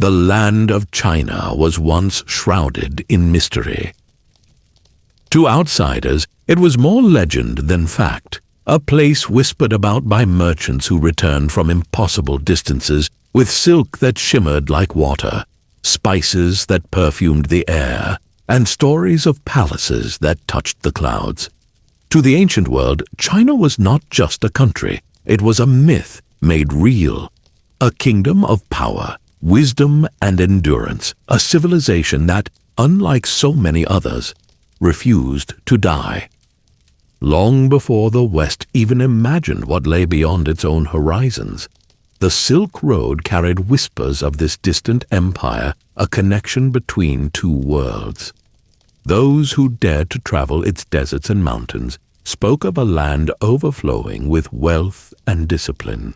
The land of China was once shrouded in mystery. To outsiders, it was more legend than fact, a place whispered about by merchants who returned from impossible distances with silk that shimmered like water, spices that perfumed the air, and stories of palaces that touched the clouds. To the ancient world, China was not just a country, it was a myth made real, a kingdom of power, wisdom, and endurance, a civilization that, unlike so many others, refused to die. Long before the West even imagined what lay beyond its own horizons, the Silk Road carried whispers of this distant empire, a connection between two worlds. Those who dared to travel its deserts and mountains spoke of a land overflowing with wealth and discipline,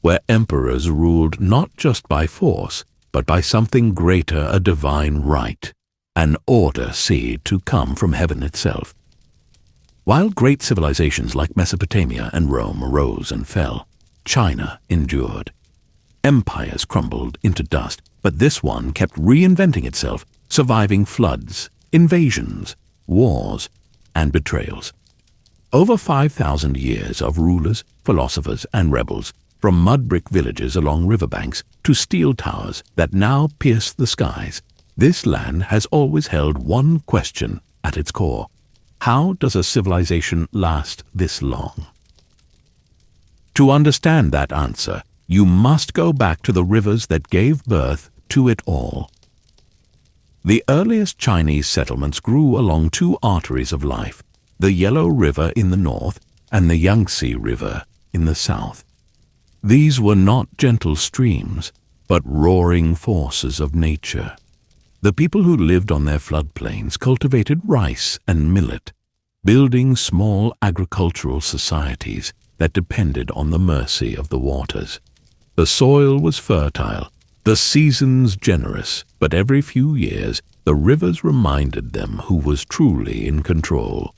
where emperors ruled not just by force, but by something greater, a divine right, an order said to come from heaven itself. While great civilizations like Mesopotamia and Rome rose and fell, China endured. Empires crumbled into dust, but this one kept reinventing itself, surviving floods, invasions, wars, and betrayals. Over 5,000 years of rulers, philosophers, and rebels, from mud brick villages along riverbanks to steel towers that now pierce the skies, this land has always held one question at its core. How does a civilization last this long? To understand that answer, you must go back to the rivers that gave birth to it all. The earliest Chinese settlements grew along two arteries of life, the Yellow River in the north and the Yangtze River in the south. These were not gentle streams, but roaring forces of nature. The people who lived on their floodplains cultivated rice and millet, building small agricultural societies that depended on the mercy of the waters. The soil was fertile, the seasons generous, but every few years the rivers reminded them who was truly in control.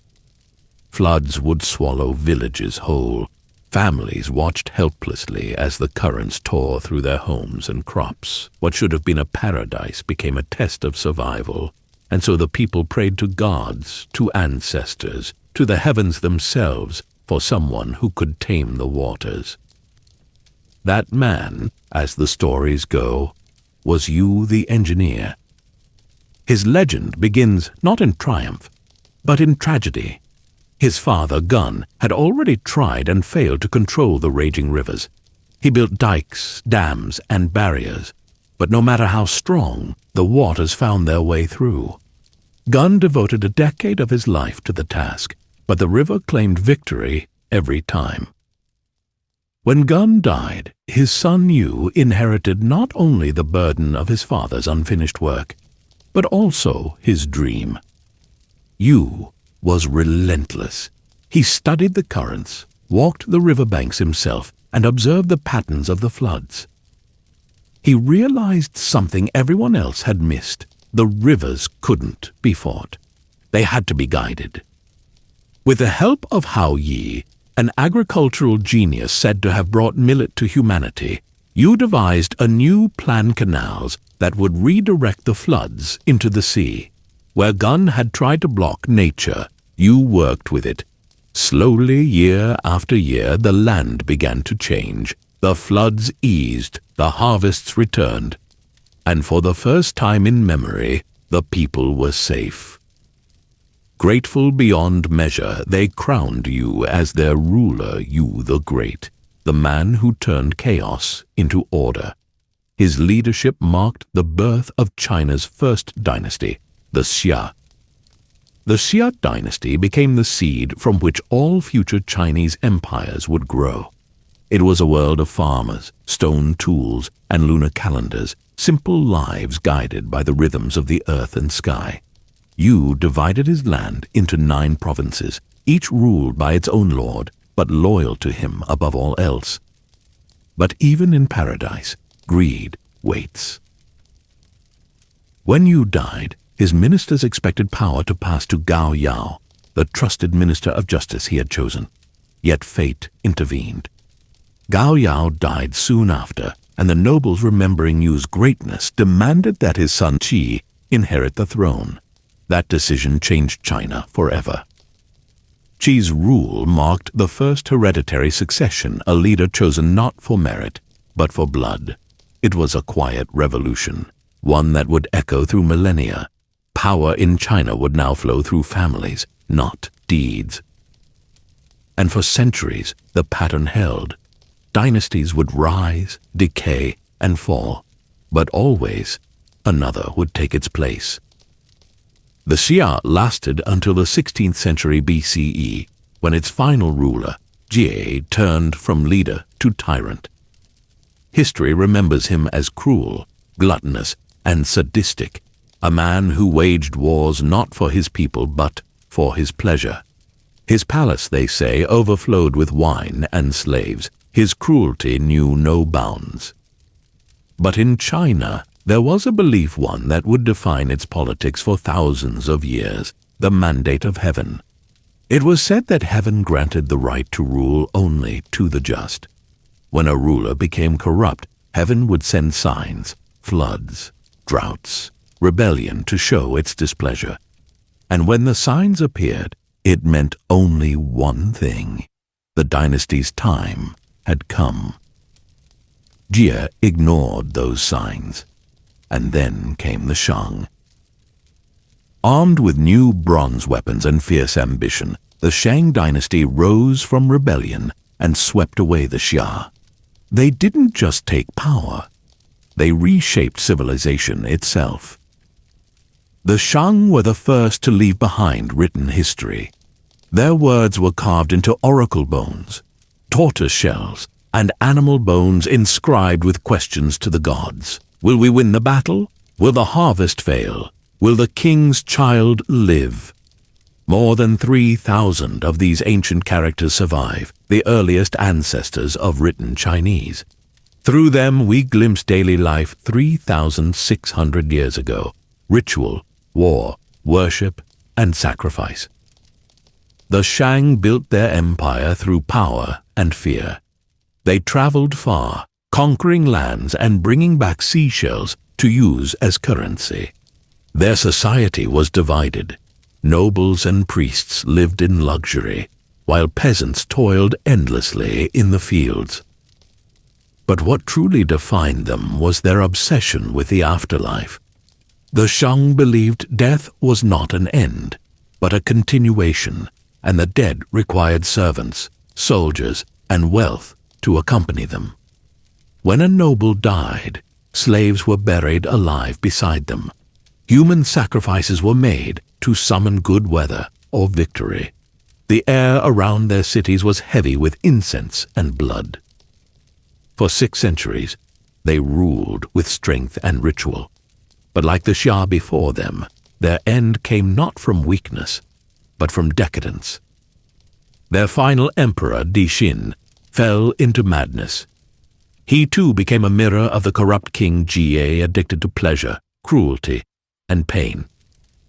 Floods would swallow villages whole. Families watched helplessly as the currents tore through their homes and crops. What should have been a paradise became a test of survival, and so the people prayed to gods, to ancestors, to the heavens themselves for someone who could tame the waters. That man, as the stories go, was Yu the engineer. His legend begins not in triumph, but in tragedy. His father, Gun, had already tried and failed to control the raging rivers. He built dikes, dams, and barriers, but no matter how strong, the waters found their way through. Gun devoted a decade of his life to the task, but the river claimed victory every time. When Gun died, his son Yu inherited not only the burden of his father's unfinished work, but also his dream. Yu was relentless. He studied the currents, walked the riverbanks himself, and observed the patterns of the floods. He realized something everyone else had missed. The rivers couldn't be fought. They had to be guided. With the help of Hao Yi, an agricultural genius said to have brought millet to humanity, Yu devised a new plan canals that would redirect the floods into the sea. Where Gun had tried to block nature, Yu worked with it. Slowly, year after year, the land began to change. The floods eased, the harvests returned, and for the first time in memory, the people were safe. Grateful beyond measure, they crowned Yu as their ruler, Yu the Great, the man who turned chaos into order. His leadership marked the birth of China's first dynasty, the Xia. The Xia dynasty became the seed from which all future Chinese empires would grow. It was a world of farmers, stone tools, and lunar calendars, simple lives guided by the rhythms of the earth and sky. Yu divided his land into 9 provinces, each ruled by its own lord, but loyal to him above all else. But even in paradise, greed waits. When Yu died, his ministers expected power to pass to Gao Yao, the trusted minister of justice he had chosen. Yet fate intervened. Gao Yao died soon after, and the nobles, remembering Yu's greatness, demanded that his son Qi inherit the throne. That decision changed China forever. Qi's rule marked the first hereditary succession, a leader chosen not for merit, but for blood. It was a quiet revolution, one that would echo through millennia. Power in China would now flow through families, not deeds. And for centuries, the pattern held. Dynasties would rise, decay, and fall, but always another would take its place. The Xia lasted until the 16th century BCE, when its final ruler, Jie, turned from leader to tyrant. History remembers him as cruel, gluttonous, and sadistic, a man who waged wars not for his people but for his pleasure. His palace, they say, overflowed with wine and slaves. His cruelty knew no bounds. But in China, there was a belief, one that would define its politics for thousands of years, the mandate of heaven. It was said that heaven granted the right to rule only to the just. When a ruler became corrupt, heaven would send signs, floods, droughts, rebellion to show its displeasure. And when the signs appeared, it meant only one thing: the dynasty's time had come. Jie ignored those signs. And then came the Shang. Armed with new bronze weapons and fierce ambition, the Shang dynasty rose from rebellion and swept away the Xia. They didn't just take power, they reshaped civilization itself. The Shang were the first to leave behind written history. Their words were carved into oracle bones, tortoise shells, and animal bones inscribed with questions to the gods. Will we win the battle? Will the harvest fail? Will the king's child live? More than 3,000 of these ancient characters survive, the earliest ancestors of written Chinese. Through them we glimpse daily life 3,600 years ago: ritual, war, worship, and sacrifice. The Shang built their empire through power and fear. They traveled far, conquering lands and bringing back seashells to use as currency. Their society was divided. Nobles and priests lived in luxury, while peasants toiled endlessly in the fields. But what truly defined them was their obsession with the afterlife. The Shang believed death was not an end, but a continuation, and the dead required servants, soldiers, and wealth to accompany them. When a noble died, slaves were buried alive beside them. Human sacrifices were made to summon good weather or victory. The air around their cities was heavy with incense and blood. For 6 centuries, they ruled with strength and ritual. But like the Xia before them, their end came not from weakness, but from decadence. Their final emperor, Dixin, fell into madness. He too became a mirror of the corrupt King Jie, addicted to pleasure, cruelty, and pain.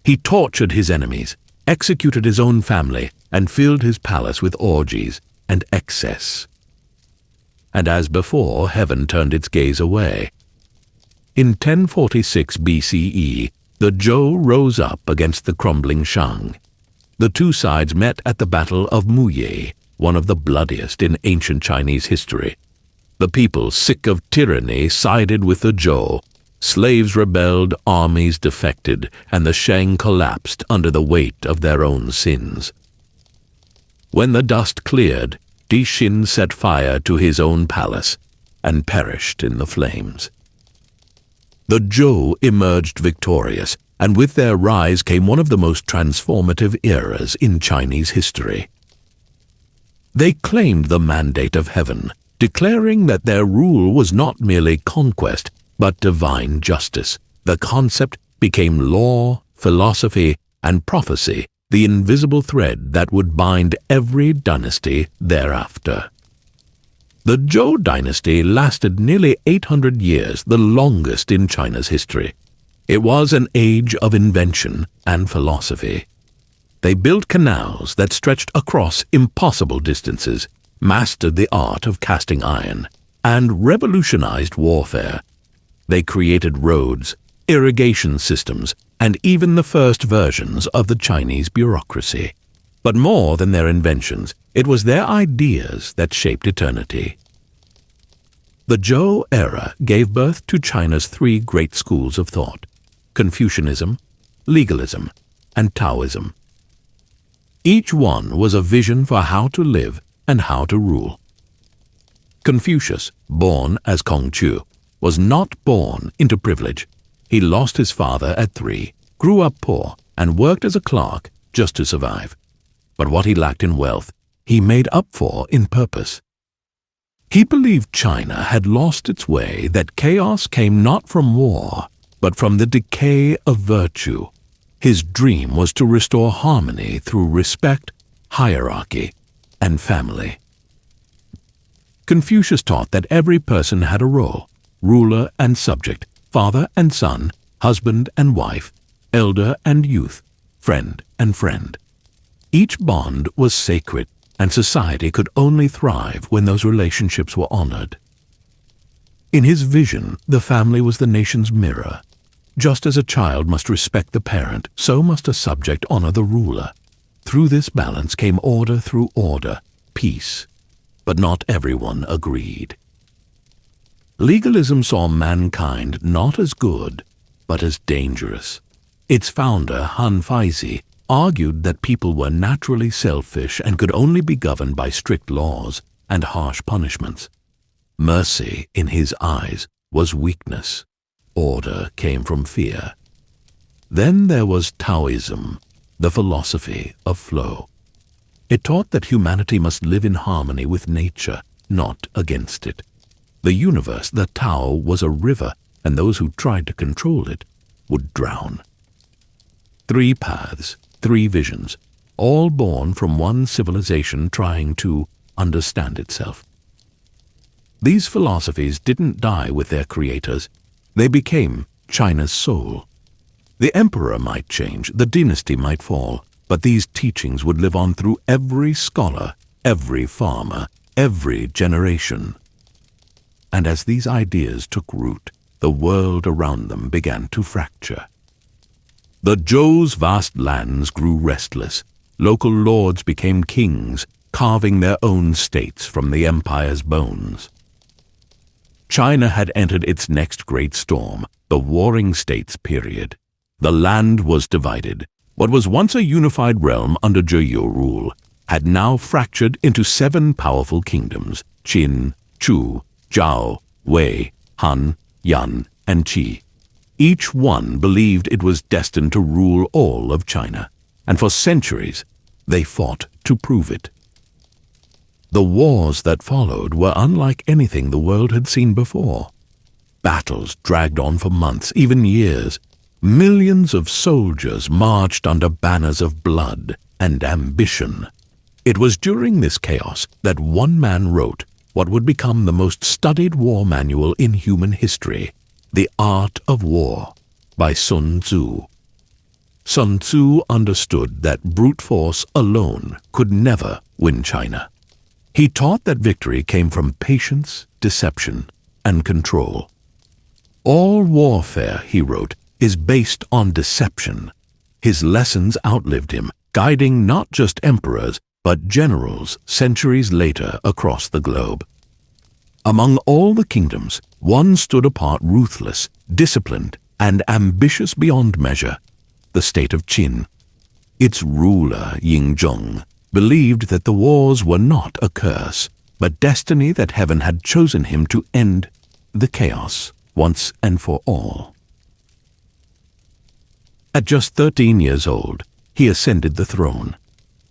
He tortured his enemies, executed his own family, and filled his palace with orgies and excess. And as before, heaven turned its gaze away. In 1046 BCE, the Zhou rose up against the crumbling Shang. The two sides met at the Battle of Muye, one of the bloodiest in ancient Chinese history. The people, sick of tyranny, sided with the Zhou. Slaves rebelled, armies defected, and the Shang collapsed under the weight of their own sins. When the dust cleared, Dixin set fire to his own palace and perished in the flames. The Zhou emerged victorious, and with their rise came one of the most transformative eras in Chinese history. They claimed the mandate of heaven, declaring that their rule was not merely conquest, but divine justice. The concept became law, philosophy, and prophecy, the invisible thread that would bind every dynasty thereafter. The Zhou dynasty lasted nearly 800 years, the longest in China's history. It was an age of invention and philosophy. They built canals that stretched across impossible distances, mastered the art of casting iron, and revolutionized warfare. They created roads, irrigation systems, and even the first versions of the Chinese bureaucracy. But more than their inventions, it was their ideas that shaped eternity. The Zhou era gave birth to China's three great schools of thought: Confucianism, legalism, and Taoism. Each one was a vision for how to live and how to rule. Confucius, born as Kongqiu, was not born into privilege. He lost his father at 3, grew up poor, and worked as a clerk just to survive. But what he lacked in wealth, he made up for in purpose. He believed China had lost its way, that chaos came not from war, but from the decay of virtue. His dream was to restore harmony through respect, hierarchy, and family. Confucius taught that every person had a role: ruler and subject, father and son, husband and wife, elder and youth, friend and friend. Each bond was sacred, and society could only thrive when those relationships were honored. In his vision, the family was the nation's mirror. Just as a child must respect the parent, so must a subject honor the ruler. Through this balance came order through order, peace. But not everyone agreed. Legalism saw mankind not as good, but as dangerous. Its founder, Han Feizi, argued that people were naturally selfish and could only be governed by strict laws and harsh punishments. Mercy, in his eyes, was weakness. Order came from fear. Then there was Taoism, the philosophy of flow. It taught that humanity must live in harmony with nature, not against it. The universe, the Tao, was a river, and those who tried to control it would drown. 3 paths, 3 visions, all born from one civilization trying to understand itself. These philosophies didn't die with their creators. They became China's soul. The emperor might change, the dynasty might fall, but these teachings would live on through every scholar, every farmer, every generation. And as these ideas took root, the world around them began to fracture. The Zhou's vast lands grew restless. Local lords became kings, carving their own states from the empire's bones. China had entered its next great storm, the Warring States period. The land was divided. What was once a unified realm under Zhou rule had now fractured into 7 powerful kingdoms: Qin, Chu, Zhao, Wei, Han, Yan, and Qi. Each one believed it was destined to rule all of China, and for centuries they fought to prove it. The wars that followed were unlike anything the world had seen before. Battles dragged on for months, even years. Millions of soldiers marched under banners of blood and ambition. It was during this chaos that one man wrote what would become the most studied war manual in human history, The Art of War, by Sun Tzu. Sun Tzu understood that brute force alone could never win China. He taught that victory came from patience, deception, and control. All warfare, he wrote, is based on deception. His lessons outlived him, guiding not just emperors, but generals centuries later across the globe. Among all the kingdoms, one stood apart, ruthless, disciplined, and ambitious beyond measure: the state of Qin. Its ruler, Yingzheng, believed that the wars were not a curse, but destiny that heaven had chosen him to end the chaos once and for all. At just 13 years old, he ascended the throne.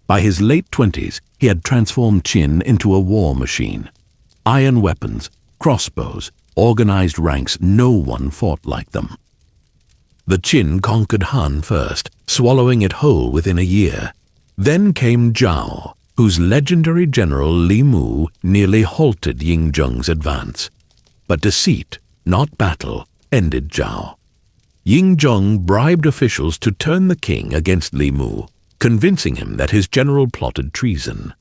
By his late 20s, he had transformed Qin into a war machine. Iron weapons, crossbows, organized ranks, no one fought like them. The Qin conquered Han first, swallowing it whole within a year. Then came Zhao, whose legendary general Li Mu nearly halted Yingzheng's advance. But deceit, not battle, ended Zhao. Yingzheng bribed officials to turn the king against Li Mu, convincing him that his general plotted treason.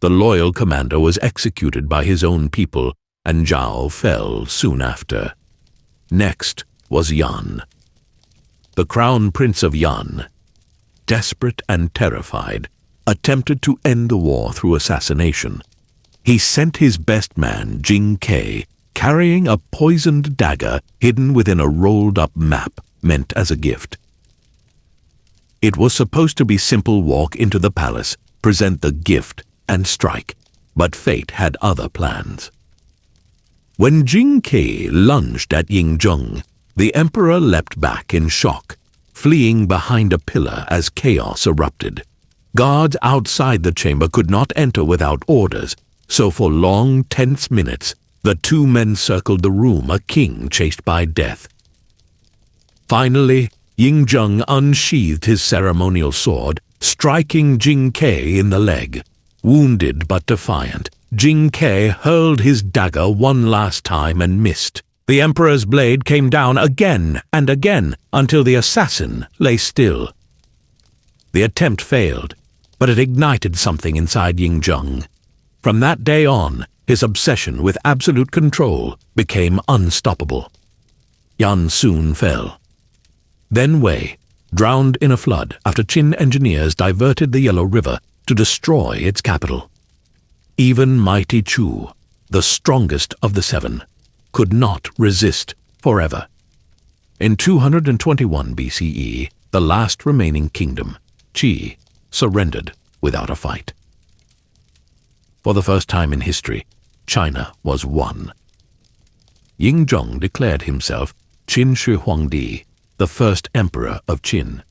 The loyal commander was executed by his own people, and Zhao fell soon after. Next was Yan. The crown prince of Yan, desperate and terrified, attempted to end the war through assassination. He sent his best man, Jing Ke, carrying a poisoned dagger hidden within a rolled-up map meant as a gift. It was supposed to be simple: walk into the palace, present the gift, and strike, but fate had other plans. When Jing Ke lunged at Ying Zheng, the emperor leapt back in shock, fleeing behind a pillar as chaos erupted. Guards outside the chamber could not enter without orders, so for long, tense minutes, the two men circled the room, a king chased by death. Finally, Ying Zheng unsheathed his ceremonial sword, striking Jing Ke in the leg. Wounded but defiant, Jing Ke hurled his dagger one last time and missed. The emperor's blade came down again and again until the assassin lay still. The attempt failed, but it ignited something inside Ying Zheng. From that day on, his obsession with absolute control became unstoppable. Yan soon fell. Then Wei, drowned in a flood after Qin engineers diverted the Yellow River to destroy its capital. Even mighty Chu, the strongest of the seven, could not resist forever. In 221 BCE, the last remaining kingdom, Qi, surrendered without a fight. For the first time in history, China was won. Ying Zheng declared himself Qin Shi Huang, the first emperor of Qin.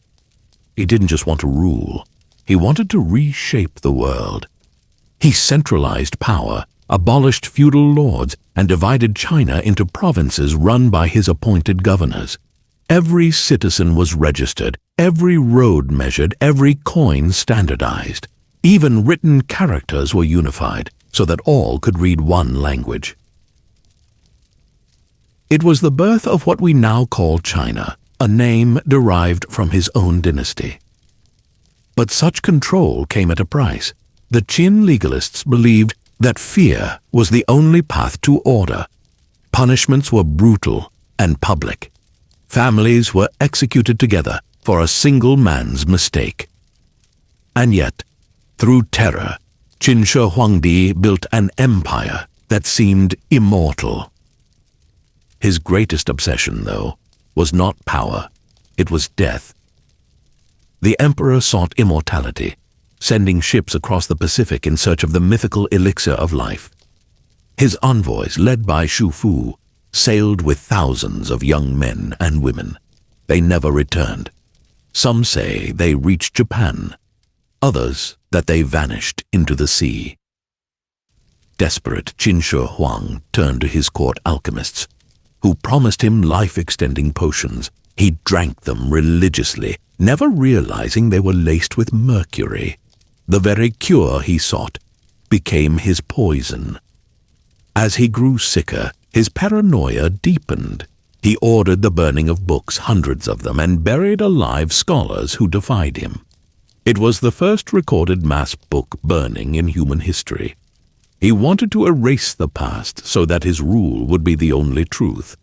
He didn't just want to rule, he wanted to reshape the world. He centralized power, abolished feudal lords, and divided China into provinces run by his appointed governors. Every citizen was registered, every road measured, every coin standardized. Even written characters were unified so that all could read one language. It was the birth of what we now call China, a name derived from his own dynasty. But such control came at a price. The Qin legalists believed that fear was the only path to order. Punishments were brutal and public. Families were executed together for a single man's mistake. And yet, through terror, Qin Shi Huang built an empire that seemed immortal. His greatest obsession, though, was not power, it was death. The emperor sought immortality, sending ships across the Pacific in search of the mythical elixir of life. His envoys, led by Shu Fu, sailed with thousands of young men and women. They never returned. Some say they reached Japan, others that they vanished into the sea. Desperate, Qin Shi Huang turned to his court alchemists, who promised him life-extending potions. He drank them religiously, never realizing they were laced with mercury. The very cure he sought became his poison. As he grew sicker, his paranoia deepened. He ordered the burning of books, hundreds of them, and buried alive scholars who defied him. It was the first recorded mass book burning in human history. He wanted to erase the past so that his rule would be the only truth.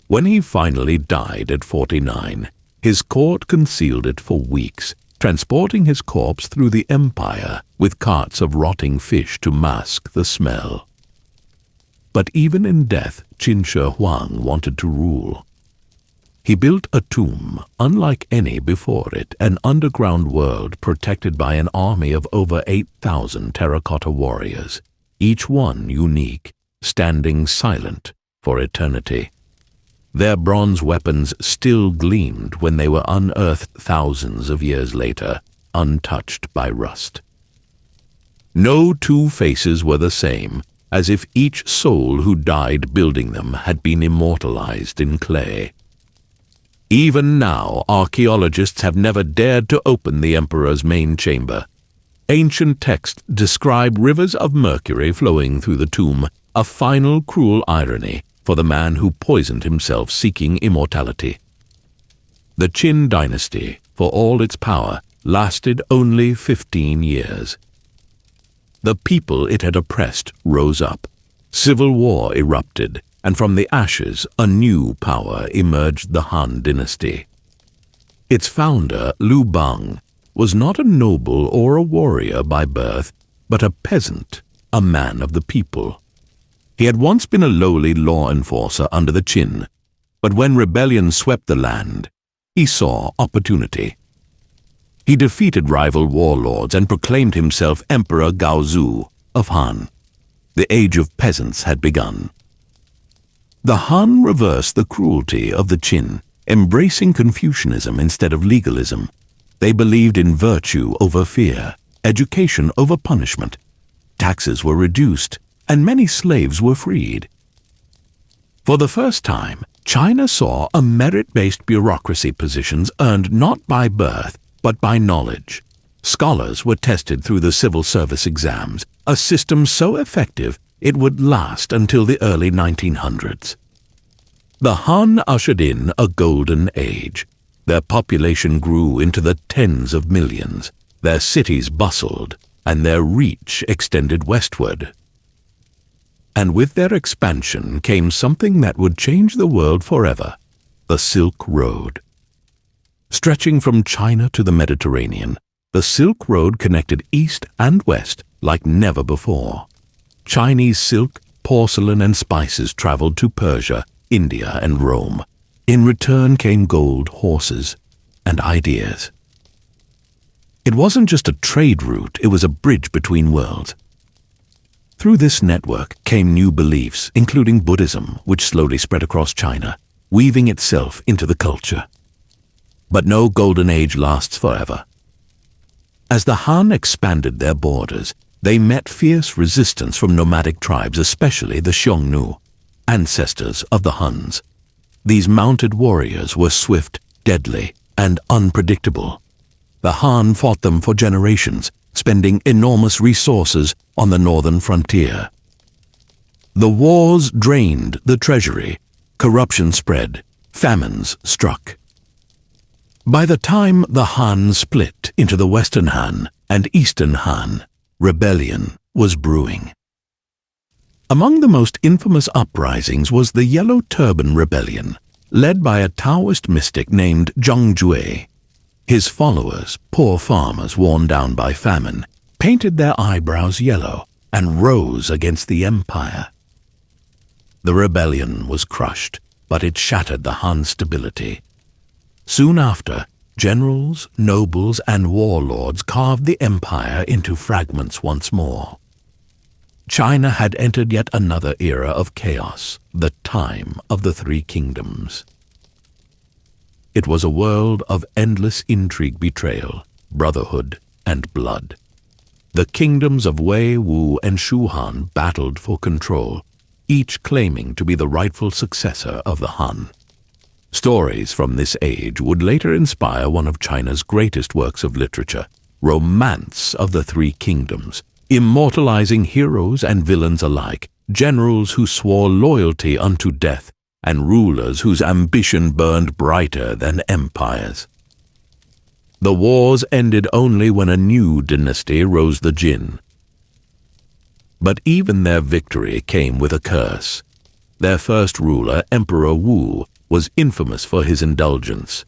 When he finally died at 49, his court concealed it for weeks, transporting his corpse through the empire with carts of rotting fish to mask the smell. But even in death, Qin Shi Huang wanted to rule. He built a tomb, unlike any before it, an underground world protected by an army of over 8,000 terracotta warriors, each one unique, standing silent for eternity. Their bronze weapons still gleamed when they were unearthed thousands of years later, untouched by rust. No two faces were the same, as if each soul who died building them had been immortalized in clay. Even now, archaeologists have never dared to open the emperor's main chamber. Ancient texts describe rivers of mercury flowing through the tomb, a final cruel irony for the man who poisoned himself seeking immortality. The Qin Dynasty, for all its power, lasted only 15 years. The people it had oppressed rose up. Civil war erupted, and from the ashes a new power emerged, the Han Dynasty. Its founder, Liu Bang, was not a noble or a warrior by birth, but a peasant, a man of the people. He had once been a lowly law enforcer under the Qin, but when rebellion swept the land, he saw opportunity. He defeated rival warlords and proclaimed himself Emperor Gaozu of Han. The age of peasants had begun. The Han reversed the cruelty of the Qin, embracing Confucianism instead of legalism. They believed in virtue over fear, education over punishment. Taxes were reduced, and many slaves were freed. For the first time, China saw a merit-based bureaucracy positions earned not by birth, but by knowledge. Scholars were tested through the civil service exams, a system so effective it would last until the early 1900s. The Han ushered in a golden age. Their population grew into the tens of millions. Their cities bustled, and their reach extended westward. And with their expansion came something that would change the world forever: the Silk Road. Stretching from China to the Mediterranean, the Silk Road connected east and west like never before. Chinese silk, porcelain, and spices traveled to Persia, India, and Rome. In return came gold, horses, and ideas. It wasn't just a trade route, it was a bridge between worlds. Through this network came new beliefs, including Buddhism, which slowly spread across China, weaving itself into the culture. But no golden age lasts forever. As the Han expanded their borders, they met fierce resistance from nomadic tribes, especially the Xiongnu, ancestors of the Huns. These mounted warriors were swift, deadly, and unpredictable. The Han fought them for generations, spending enormous resources on the northern frontier. The wars drained the treasury, corruption spread, famines struck. By the time the Han split into the Western Han and Eastern Han, rebellion was brewing. Among the most infamous uprisings was the Yellow Turban Rebellion, led by a Taoist mystic named Zhang Jue. His followers, poor farmers worn down by famine, painted their eyebrows yellow and rose against the empire. The rebellion was crushed, but it shattered the Han stability. Soon after, generals, nobles, and warlords carved the empire into fragments once more. China had entered yet another era of chaos, the time of the Three Kingdoms. It was a world of endless intrigue, betrayal, brotherhood, and blood. The kingdoms of Wei, Wu, and Shu Han battled for control, each claiming to be the rightful successor of the Han. Stories from this age would later inspire one of China's greatest works of literature, Romance of the Three Kingdoms, immortalizing heroes and villains alike, generals who swore loyalty unto death, and rulers whose ambition burned brighter than empires. The wars ended only when a new dynasty rose, the Jin. But even their victory came with a curse. Their first ruler, Emperor Wu, was infamous for his indulgence.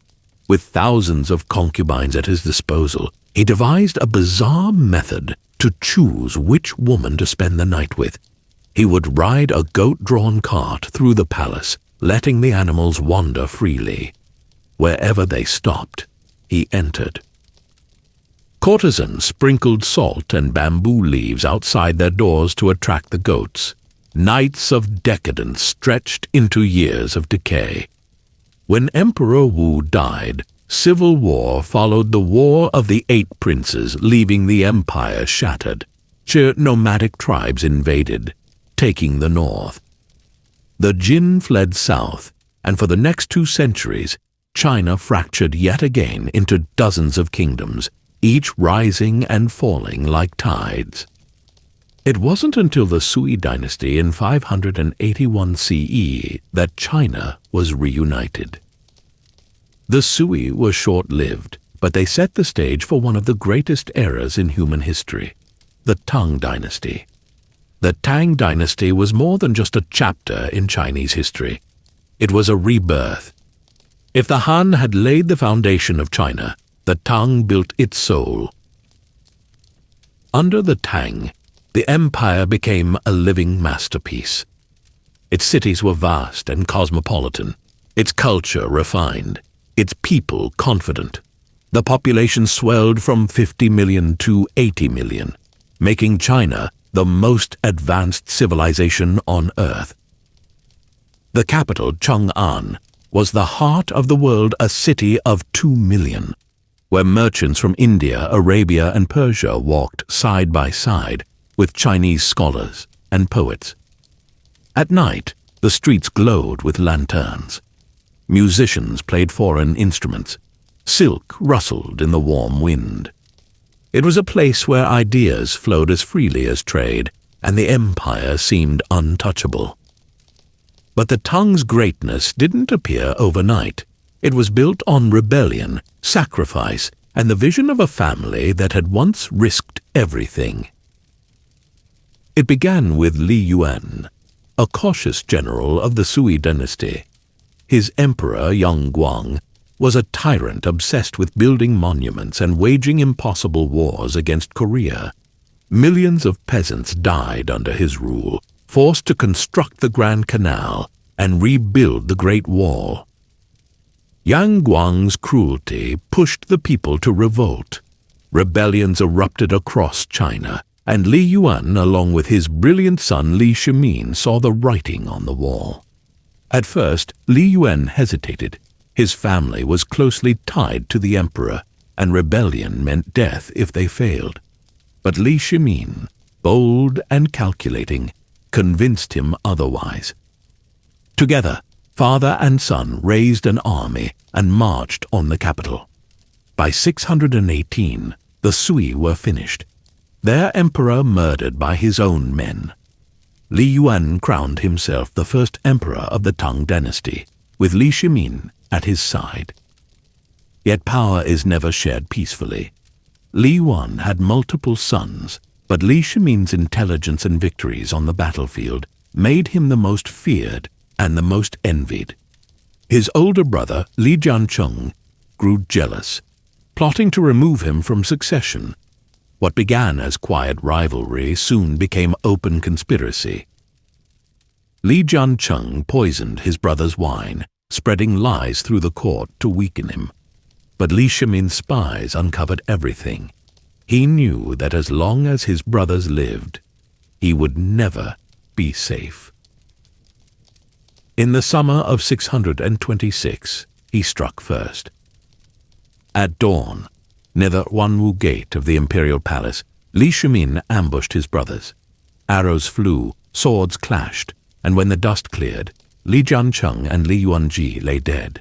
With thousands of concubines at his disposal, he devised a bizarre method to choose which woman to spend the night with. He would ride a goat-drawn cart through the palace, letting the animals wander freely. Wherever they stopped, he entered. Courtesans sprinkled salt and bamboo leaves outside their doors to attract the goats. Nights of decadence stretched into years of decay. When Emperor Wu died, civil war followed the War of the Eight Princes, leaving the empire shattered. Nomadic tribes invaded, taking the north. The Jin fled south, and for the next 2 centuries, China fractured yet again into dozens of kingdoms, each rising and falling like tides. It wasn't until the Sui dynasty in 581 CE that China was reunited. The Sui were short-lived, but they set the stage for one of the greatest eras in human history, the Tang Dynasty. The Tang Dynasty was more than just a chapter in Chinese history. It was a rebirth. If the Han had laid the foundation of China, the Tang built its soul. Under the Tang, the empire became a living masterpiece. Its cities were vast and cosmopolitan, its culture refined, its people confident. The population swelled from 50 million to 80 million, making China the most advanced civilization on Earth. The capital, Chang'an, was the heart of the world, a city of 2 million, where merchants from India, Arabia, and Persia walked side by side with Chinese scholars and poets. At night, the streets glowed with lanterns. Musicians played foreign instruments. Silk rustled in the warm wind. It was a place where ideas flowed as freely as trade, and the empire seemed untouchable. But the Tang's greatness didn't appear overnight. It was built on rebellion, sacrifice, and the vision of a family that had once risked everything. It began with Li Yuan, a cautious general of the Sui dynasty. His emperor, Guang, was a tyrant obsessed with building monuments and waging impossible wars against Korea. Millions of peasants died under his rule, forced to construct the Grand Canal and rebuild the Great Wall. Guang's cruelty pushed the people to revolt. Rebellions erupted across China, and Li Yuan, along with his brilliant son Li Shimin, saw the writing on the wall. At first, Li Yuan hesitated. His family was closely tied to the emperor, and rebellion meant death if they failed. But Li Shimin, bold and calculating, convinced him otherwise. Together, father and son raised an army and marched on the capital. By 618, the Sui were finished, their emperor murdered by his own men. Li Yuan crowned himself the first emperor of the Tang Dynasty, with Li Shimin at his side. Yet power is never shared peacefully. Li Yuan had multiple sons, but Li Shimin's intelligence and victories on the battlefield made him the most feared and the most envied. His older brother, Li Jiancheng, grew jealous, plotting to remove him from succession. What began as quiet rivalry soon became open conspiracy. Li Jiancheng poisoned his brother's wine, spreading lies through the court to weaken him. But Li Shimin's spies uncovered everything. He knew that as long as his brothers lived, he would never be safe. In the summer of 626, he struck first. At dawn, near the Wanwu gate of the imperial palace, Li Shimin ambushed his brothers. Arrows flew, swords clashed, and when the dust cleared, Li Jiancheng and Li Yuanji lay dead.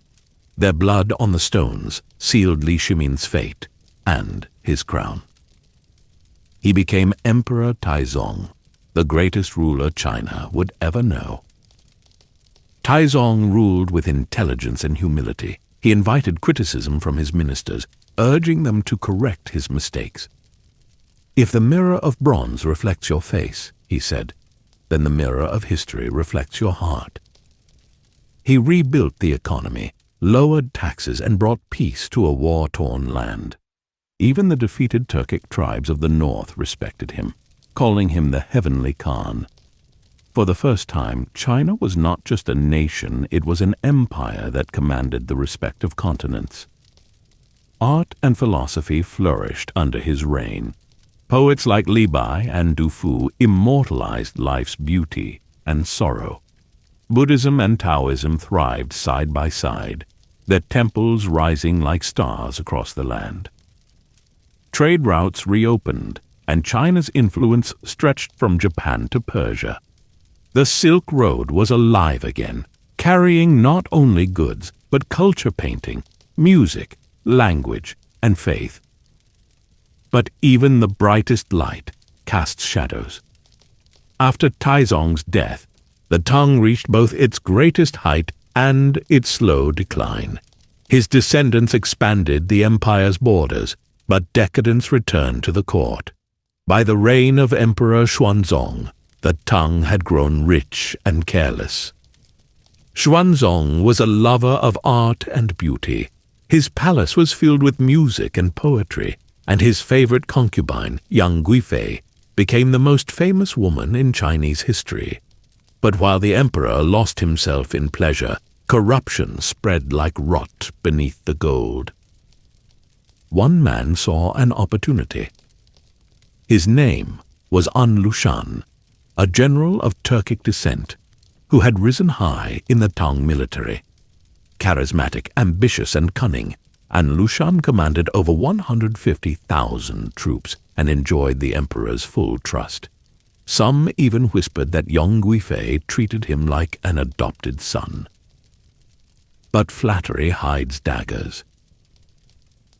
Their blood on the stones sealed Li Shimin's fate and his crown. He became Emperor Taizong, the greatest ruler China would ever know. Taizong ruled with intelligence and humility. He invited criticism from his ministers, urging them to correct his mistakes. "If the mirror of bronze reflects your face," he said, "then the mirror of history reflects your heart." He rebuilt the economy, lowered taxes, and brought peace to a war-torn land. Even the defeated Turkic tribes of the north respected him, calling him the Heavenly Khan. For the first time, China was not just a nation, it was an empire that commanded the respect of continents. Art and philosophy flourished under his reign. Poets like Li Bai and Du Fu immortalized life's beauty and sorrow. Buddhism and Taoism thrived side by side, their temples rising like stars across the land. Trade routes reopened, and China's influence stretched from Japan to Persia. The Silk Road was alive again, carrying not only goods, but culture, painting, music, language, and faith. But even the brightest light casts shadows. After Taizong's death, the Tang reached both its greatest height and its slow decline. His descendants expanded the empire's borders, but decadence returned to the court. By the reign of Emperor Xuanzong, The Tang had grown rich and careless. Xuanzong was a lover of art and beauty. His palace was filled with music and poetry, and his favorite concubine, young Guifei, became the most famous woman in Chinese history. But while the emperor lost himself in pleasure, corruption spread like rot beneath the gold. One man saw an opportunity. His name was An Lushan, a general of Turkic descent who had risen high in the Tang military. Charismatic, ambitious, and cunning, An Lushan commanded over 150,000 troops and enjoyed the emperor's full trust. Some even whispered that young Guifei treated him like an adopted son. But flattery hides daggers.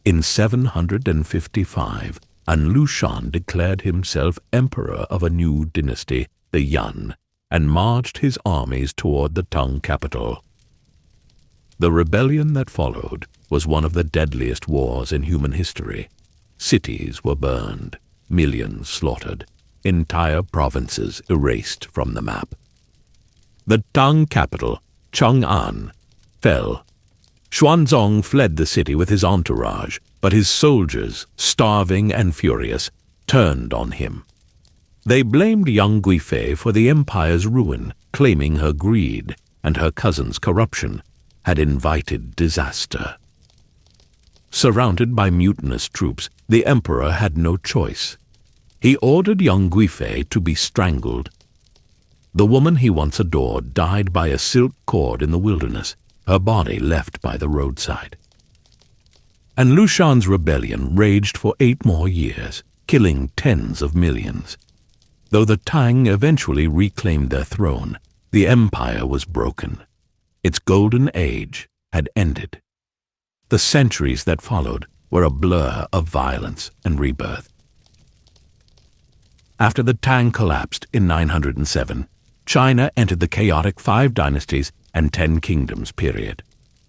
In 755, An Lushan declared himself emperor of a new dynasty, the Yan, and marched his armies toward the Tang capital. The rebellion that followed was one of the deadliest wars in human history. Cities were burned, millions slaughtered, entire provinces erased from the map. The Tang capital, Chang'an, fell. Xuanzong fled the city with his entourage, but his soldiers, starving and furious, turned on him. They blamed young Guifei for the empire's ruin, claiming her greed and her cousin's corruption had invited disaster. Surrounded by mutinous troops, the emperor had no choice. He ordered young Guifei to be strangled. The woman he once adored died by a silk cord in the wilderness, her body left by the roadside. And Lushan's rebellion raged for 8 more years, killing tens of millions. Though the Tang eventually reclaimed their throne, the empire was broken. Its golden age had ended. The centuries that followed were a blur of violence and rebirth. After the Tang collapsed in 907, China entered the chaotic 5 dynasties and 10 kingdoms period.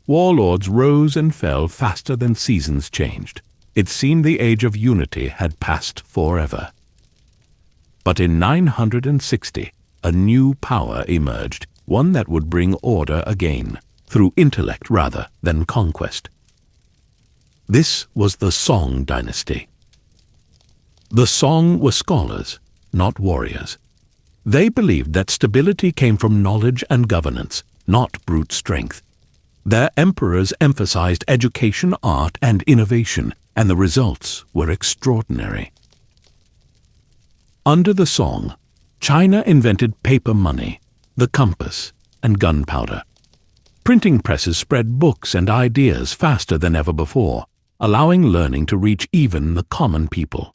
Warlords rose and fell faster than seasons changed. It seemed the age of unity had passed forever. But in 960, a new power emerged, one that would bring order again, through intellect rather than conquest. This was the Song dynasty. The Song were scholars, not warriors. They believed that stability came from knowledge and governance, not brute strength. Their emperors emphasized education, art, and innovation, and the results were extraordinary. Under the Song, China invented paper money, the compass, and gunpowder. Printing presses spread books and ideas faster than ever before, allowing learning to reach even the common people.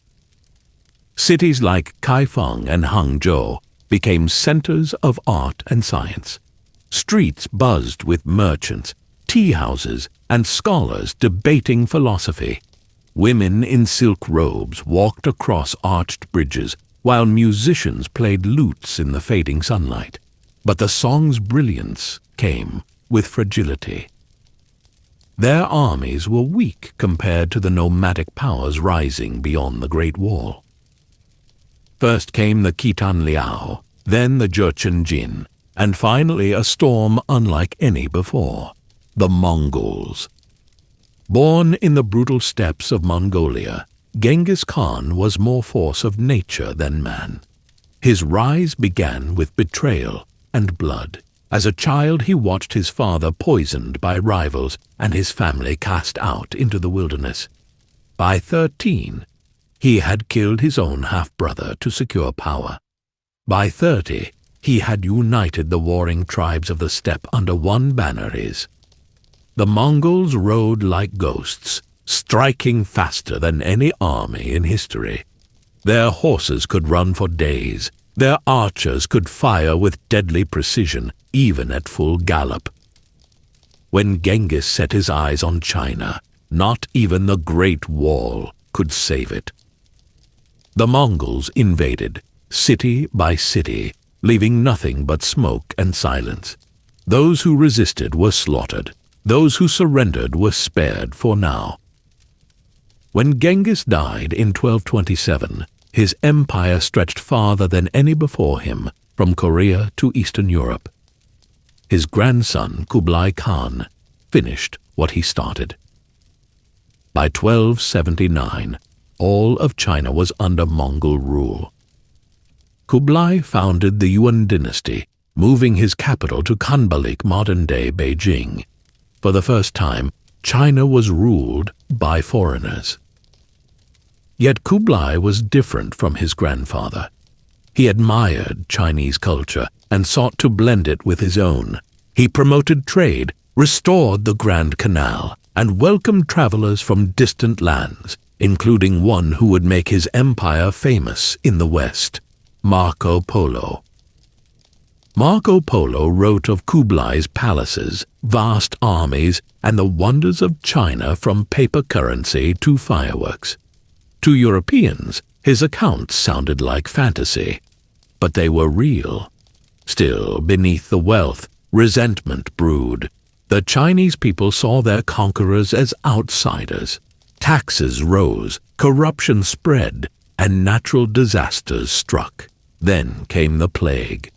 Cities like Kaifeng and Hangzhou became centers of art and science. Streets buzzed with merchants, tea houses, and scholars debating philosophy. Women in silk robes walked across arched bridges, while musicians played lutes in the fading sunlight. But the Song's brilliance came with fragility. Their armies were weak compared to the nomadic powers rising beyond the Great Wall. First came the Khitan Liao, then the Jurchen Jin, and finally a storm unlike any before, the Mongols. Born in the brutal steppes of Mongolia, Genghis Khan was more force of nature than man. His rise began with betrayal and blood. As a child, he watched his father poisoned by rivals and his family cast out into the wilderness. By 13, he had killed his own half-brother to secure power. By 30, he had united the warring tribes of the steppe under one banner. The Mongols rode like ghosts, striking faster than any army in history. Their horses could run for days. Their archers could fire with deadly precision, even at full gallop. When Genghis set his eyes on China, not even the Great Wall could save it. The Mongols invaded, city by city, leaving nothing but smoke and silence. Those who resisted were slaughtered. Those who surrendered were spared for now. When Genghis died in 1227, his empire stretched farther than any before him, from Korea to Eastern Europe. His grandson, Kublai Khan, finished what he started. By 1279, all of China was under Mongol rule. Kublai founded the Yuan dynasty, moving his capital to Khanbalik, modern-day Beijing. For the first time, China was ruled by foreigners. Yet Kublai was different from his grandfather. He admired Chinese culture and sought to blend it with his own. He promoted trade, restored the Grand Canal, and welcomed travelers from distant lands, including one who would make his empire famous in the West, Marco Polo. Marco Polo wrote of Kublai's palaces, vast armies, and the wonders of China from paper currency to fireworks. To Europeans, his accounts sounded like fantasy, but they were real. Still, beneath the wealth, resentment brewed. The Chinese people saw their conquerors as outsiders. Taxes rose, corruption spread, and natural disasters struck. Then came the plague.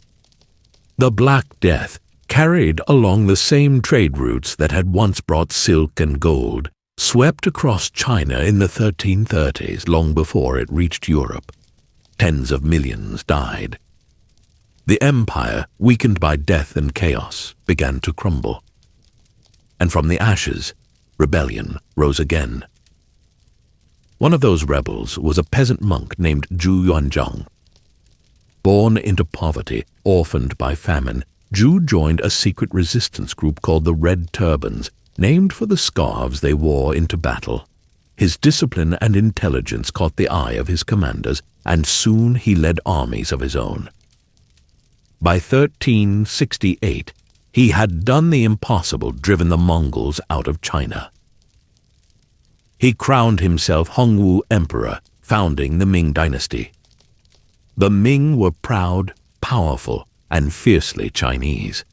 The Black Death, carried along the same trade routes that had once brought silk and gold, swept across China in the 1330s, long before it reached Europe. Tens of millions died. The empire, weakened by death and chaos, began to crumble. And from the ashes, rebellion rose again. One of those rebels was a peasant monk named Zhu Yuanzhang. Born into poverty, orphaned by famine, Zhu joined a secret resistance group called the Red Turbans, named for the scarves they wore into battle. His discipline and intelligence caught the eye of his commanders, and soon he led armies of his own. By 1368, he had done the impossible, driven the Mongols out of China. He crowned himself Hongwu Emperor, founding the Ming Dynasty. The Ming were proud, powerful, and fiercely Chinese.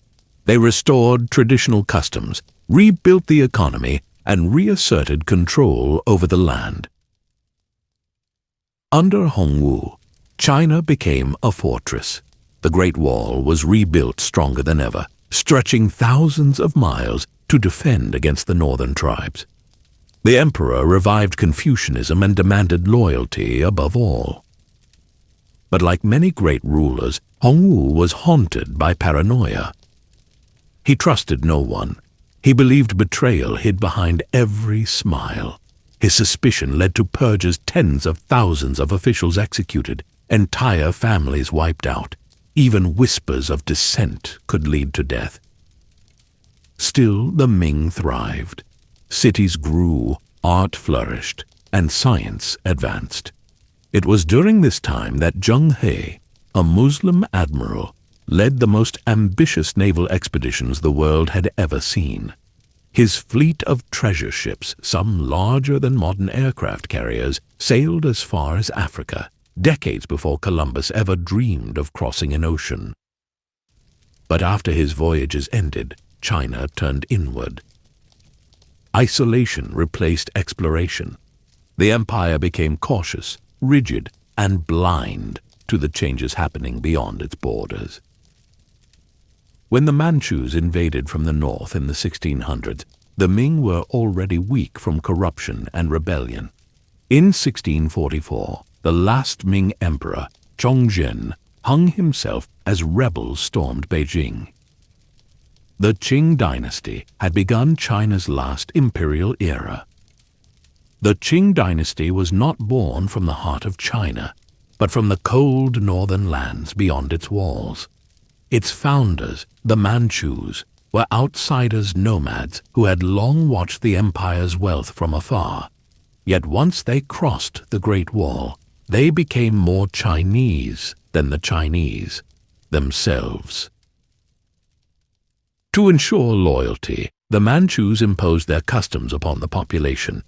They restored traditional customs, rebuilt the economy, and reasserted control over the land. Under Hongwu, China became a fortress. The Great Wall was rebuilt stronger than ever, stretching thousands of miles to defend against the northern tribes. The emperor revived Confucianism and demanded loyalty above all. But like many great rulers, Hongwu was haunted by paranoia. He trusted no one. He believed betrayal hid behind every smile. His suspicion led to purges, tens of thousands of officials executed, entire families wiped out. Even whispers of dissent could lead to death. Still, the Ming thrived. Cities grew, art flourished, and science advanced. It was during this time that Zheng He, a Muslim admiral, led the most ambitious naval expeditions the world had ever seen. His fleet of treasure ships, some larger than modern aircraft carriers, sailed as far as Africa, decades before Columbus ever dreamed of crossing an ocean. But after his voyages ended, China turned inward. Isolation replaced exploration. The empire became cautious, rigid, and blind to the changes happening beyond its borders. When the Manchus invaded from the north in the 1600s, the Ming were already weak from corruption and rebellion. In 1644, the last Ming emperor, Chongzhen, hung himself as rebels stormed Beijing. The Qin Dynasty had begun China's last imperial era. The Qin Dynasty was not born from the heart of China, but from the cold northern lands beyond its walls. Its founders, the Manchus, were outsiders nomads who had long watched the empire's wealth from afar. Yet once they crossed the Great Wall, they became more Chinese than the Chinese themselves. To ensure loyalty, the Manchus imposed their customs upon the population.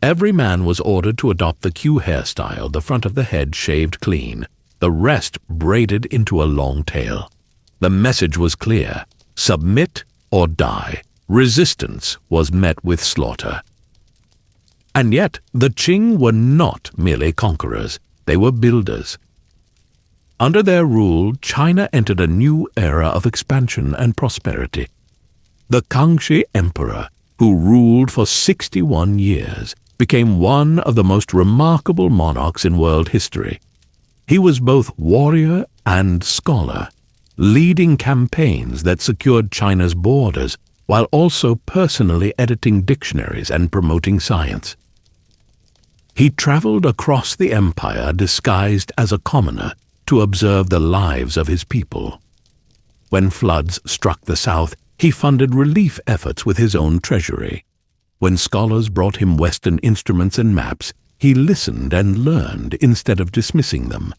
Every man was ordered to adopt the Q hairstyle, the front of the head shaved clean, the rest braided into a long tail. The message was clear: submit or die. Resistance was met with slaughter. And yet, the Qing were not merely conquerors. They were builders. Under their rule, China entered a new era of expansion and prosperity. The Kangxi Emperor, who ruled for 61 years, became one of the most remarkable monarchs in world history. He was both warrior and scholar, leading campaigns that secured China's borders while also personally editing dictionaries and promoting science. He traveled across the empire disguised as a commoner to observe the lives of his people. When floods struck the south, he funded relief efforts with his own treasury. When scholars brought him Western instruments and maps, he listened and learned instead of dismissing them.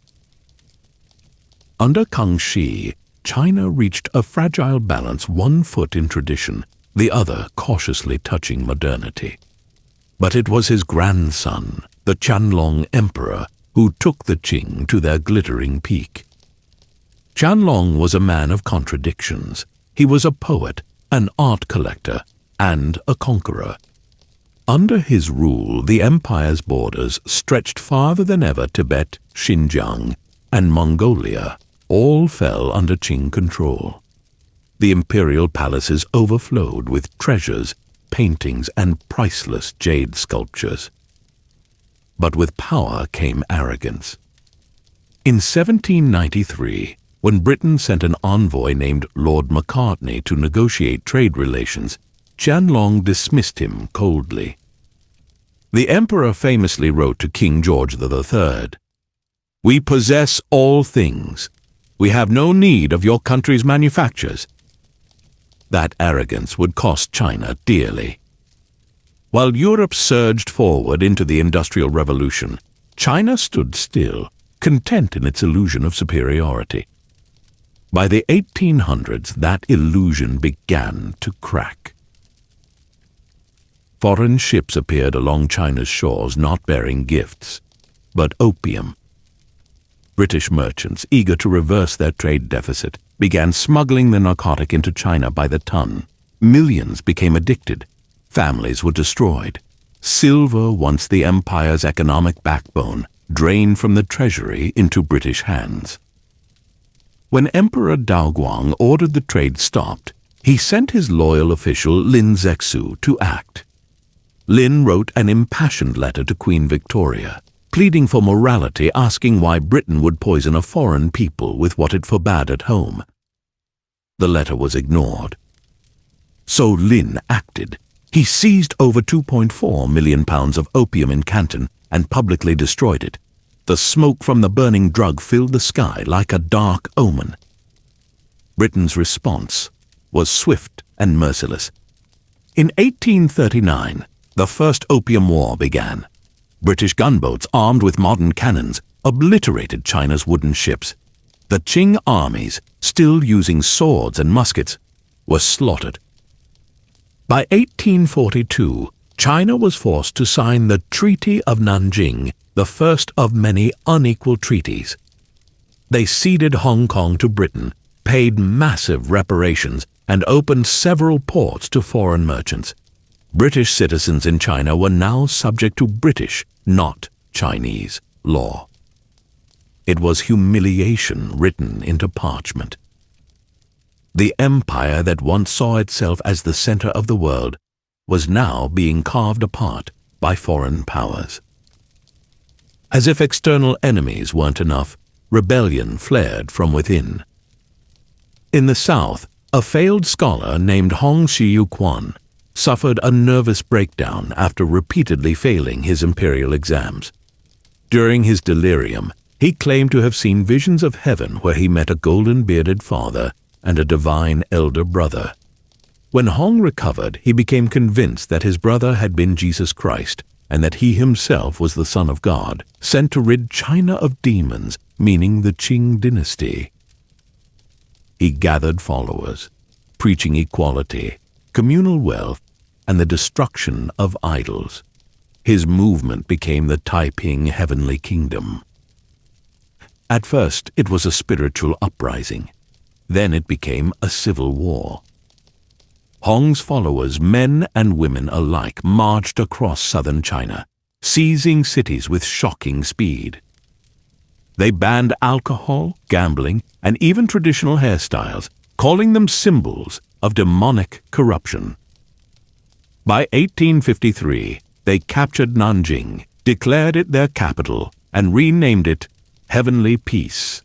Under Kangxi, China reached a fragile balance, one foot in tradition, the other cautiously touching modernity. But it was his grandson, the Qianlong Emperor, who took the Qing to their glittering peak. Qianlong was a man of contradictions. He was a poet, an art collector, and a conqueror. Under his rule, the empire's borders stretched farther than ever. Tibet, Xinjiang, and Mongolia all fell under Qing control. The imperial palaces overflowed with treasures, paintings, and priceless jade sculptures. But with power came arrogance. In 1793, when Britain sent an envoy named Lord Macartney to negotiate trade relations, Qianlong dismissed him coldly. The emperor famously wrote to King George III, "We possess all things. We have no need of your country's manufactures." That arrogance would cost China dearly. While Europe surged forward into the Industrial Revolution, China stood still, content in its illusion of superiority. By the 1800s, that illusion began to crack. Foreign ships appeared along China's shores, not bearing gifts, but opium. British merchants, eager to reverse their trade deficit, began smuggling the narcotic into China by the ton. Millions became addicted. Families were destroyed. Silver, once the empire's economic backbone, drained from the treasury into British hands. When Emperor Daoguang ordered the trade stopped, he sent his loyal official Lin Zexu to act. Lin wrote an impassioned letter to Queen Victoria, pleading for morality, asking why Britain would poison a foreign people with what it forbade at home. The letter was ignored. So Lin acted. He seized over 2.4 million pounds of opium in Canton and publicly destroyed it. The smoke from the burning drug filled the sky like a dark omen. Britain's response was swift and merciless. In 1839, the First Opium War began. British gunboats armed with modern cannons obliterated China's wooden ships. The Qing armies, still using swords and muskets, were slaughtered. By 1842, China was forced to sign the Treaty of Nanjing, the first of many unequal treaties. They ceded Hong Kong to Britain, paid massive reparations, and opened several ports to foreign merchants. British citizens in China were now subject to British, not Chinese, law. It was humiliation written into parchment. The empire that once saw itself as the center of the world was now being carved apart by foreign powers. As if external enemies weren't enough, rebellion flared from within. In the south, a failed scholar named Qin Shi Huang suffered a nervous breakdown after repeatedly failing his imperial exams. During his delirium, he claimed to have seen visions of heaven where he met a golden-bearded father and a divine elder brother. When Hong recovered, he became convinced that his brother had been Jesus Christ and that he himself was the Son of God, sent to rid China of demons, meaning the Qing Dynasty. He gathered followers, preaching equality, communal wealth, and the destruction of idols. His movement became the Taiping Heavenly Kingdom. At first, it was a spiritual uprising. Then it became a civil war. Hong's followers, men and women alike, marched across southern China, seizing cities with shocking speed. They banned alcohol, gambling, and even traditional hairstyles, calling them symbols of demonic corruption. By 1853, they captured Nanjing, declared it their capital, and renamed it Heavenly Peace.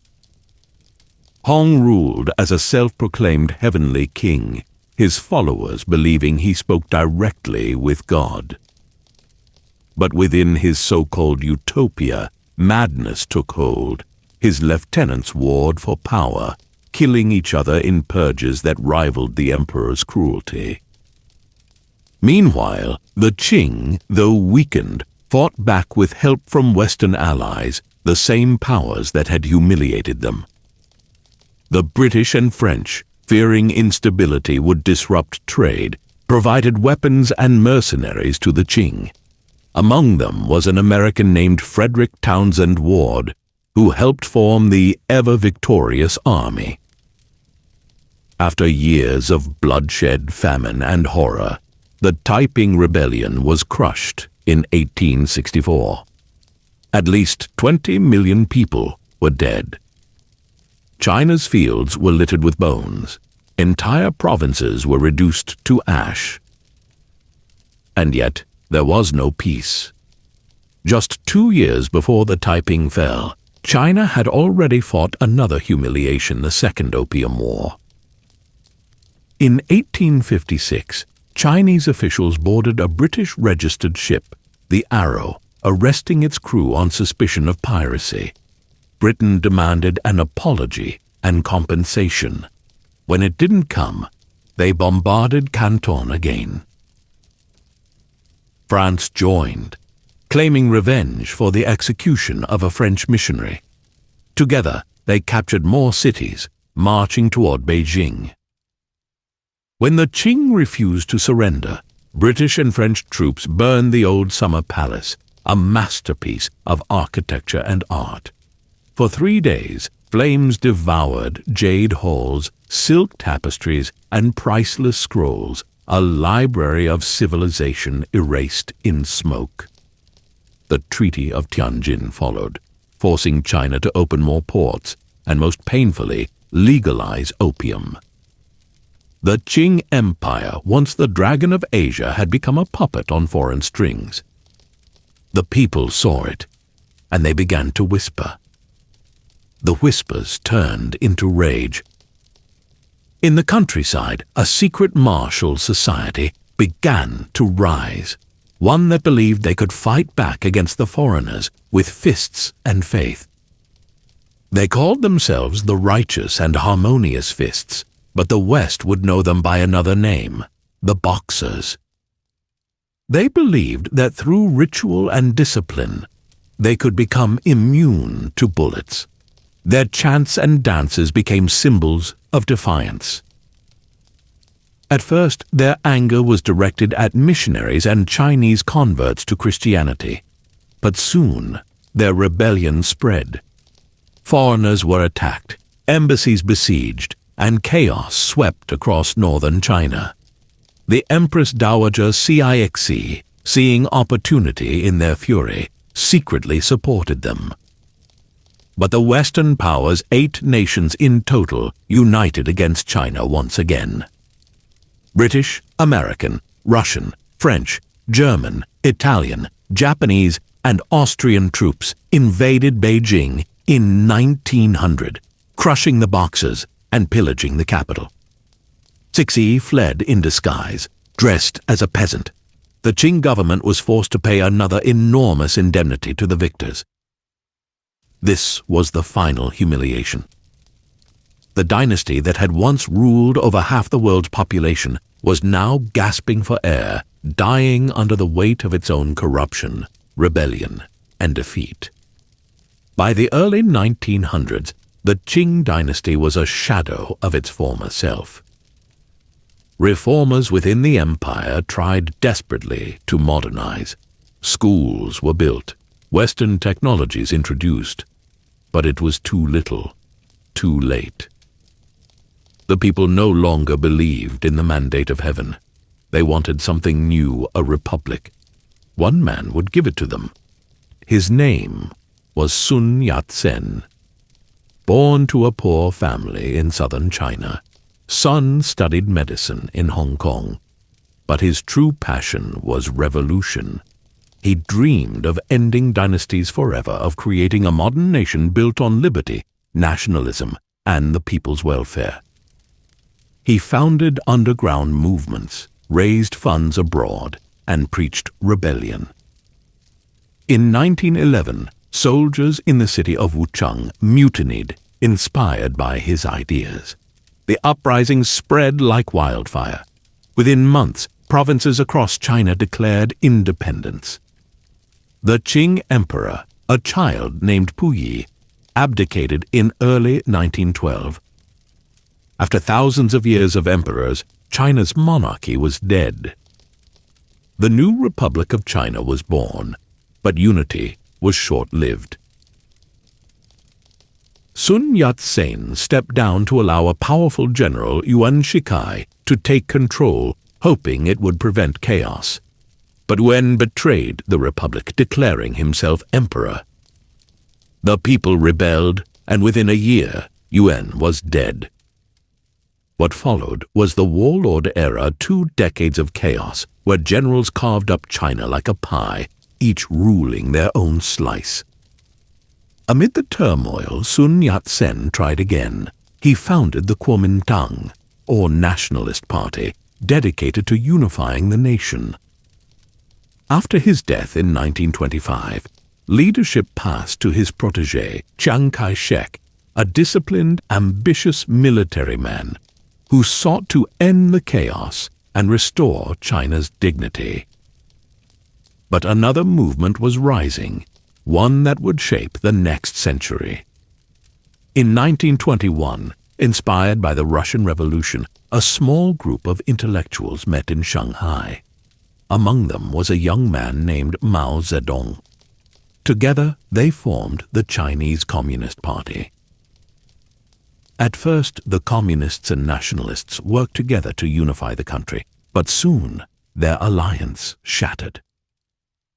Hong ruled as a self-proclaimed heavenly king, his followers believing he spoke directly with God. But within his so-called utopia, madness took hold. His lieutenants warred for power, killing each other in purges that rivaled the emperor's cruelty. Meanwhile, the Qing, though weakened, fought back with help from Western allies, the same powers that had humiliated them. The British and French, fearing instability would disrupt trade, provided weapons and mercenaries to the Qing. Among them was an American named Frederick Townsend Ward, who helped form the ever-victorious army. After years of bloodshed, famine, and horror, the Taiping Rebellion was crushed in 1864. At least 20 million people were dead. China's fields were littered with bones. Entire provinces were reduced to ash. And yet, there was no peace. Just 2 years before the Taiping fell, China had already fought another humiliation, the Second Opium War. In 1856, Chinese officials boarded a British-registered ship, the Arrow, arresting its crew on suspicion of piracy. Britain demanded an apology and compensation. When it didn't come, they bombarded Canton again. France joined, claiming revenge for the execution of a French missionary. Together, they captured more cities, marching toward Beijing. When the Qing refused to surrender, British and French troops burned the old summer palace, a masterpiece of architecture and art. For 3 days, flames devoured jade halls, silk tapestries, and priceless scrolls, a library of civilization erased in smoke. The Treaty of Tianjin followed, forcing China to open more ports and, most painfully, legalize opium. The Qing Empire, once the dragon of Asia, had become a puppet on foreign strings. The people saw it, and they began to whisper. The whispers turned into rage. In the countryside, a secret martial society began to rise, one that believed they could fight back against the foreigners with fists and faith. They called themselves the Righteous and Harmonious Fists, but the West would know them by another name, the Boxers. They believed that through ritual and discipline, they could become immune to bullets. Their chants and dances became symbols of defiance. At first, their anger was directed at missionaries and Chinese converts to Christianity, but soon their rebellion spread. Foreigners were attacked, embassies besieged, and chaos swept across northern China. The Empress Dowager Cixi, seeing opportunity in their fury, secretly supported them. But the Western powers, 8 nations in total, united against China once again. British, American, Russian, French, German, Italian, Japanese, and Austrian troops invaded Beijing in 1900, crushing the Boxers and pillaging the capital. Cixi fled in disguise, dressed as a peasant. The Qing government was forced to pay another enormous indemnity to the victors. This was the final humiliation. The dynasty that had once ruled over half the world's population was now gasping for air, dying under the weight of its own corruption, rebellion, and defeat. By the early 1900s, the Qing dynasty was a shadow of its former self. Reformers within the empire tried desperately to modernize. Schools were built, Western technologies introduced, but it was too little, too late. The people no longer believed in the mandate of heaven. They wanted something new, a republic. One man would give it to them. His name was Sun Yat-sen. Born to a poor family in southern China, Sun studied medicine in Hong Kong, but his true passion was revolution. He dreamed of ending dynasties forever, of creating a modern nation built on liberty, nationalism, and the people's welfare. He founded underground movements, raised funds abroad, and preached rebellion. In 1911, soldiers in the city of Wuchang mutinied, inspired by his ideas. The uprising spread like wildfire. Within months, provinces across China declared independence. The Qing emperor, a child named Puyi, abdicated in early 1912. After thousands of years of emperors, China's monarchy was dead. The new Republic of China was born, but unity was short-lived. Sun Yat-sen stepped down to allow a powerful general, Yuan Shikai, to take control, hoping it would prevent chaos. But Yuan betrayed the republic, declaring himself emperor. The people rebelled, and within a year, Yuan was dead. What followed was the warlord era, 2 decades of chaos, where generals carved up China like a pie, each ruling their own slice. Amid the turmoil, Sun Yat-sen tried again. He founded the Kuomintang, or Nationalist Party, dedicated to unifying the nation. After his death in 1925, leadership passed to his protege, Chiang Kai-shek, a disciplined, ambitious military man who sought to end the chaos and restore China's dignity. But another movement was rising, one that would shape the next century. In 1921, inspired by the Russian Revolution, a small group of intellectuals met in Shanghai. Among them was a young man named Mao Zedong. Together, they formed the Chinese Communist Party. At first, the communists and nationalists worked together to unify the country, but soon their alliance shattered.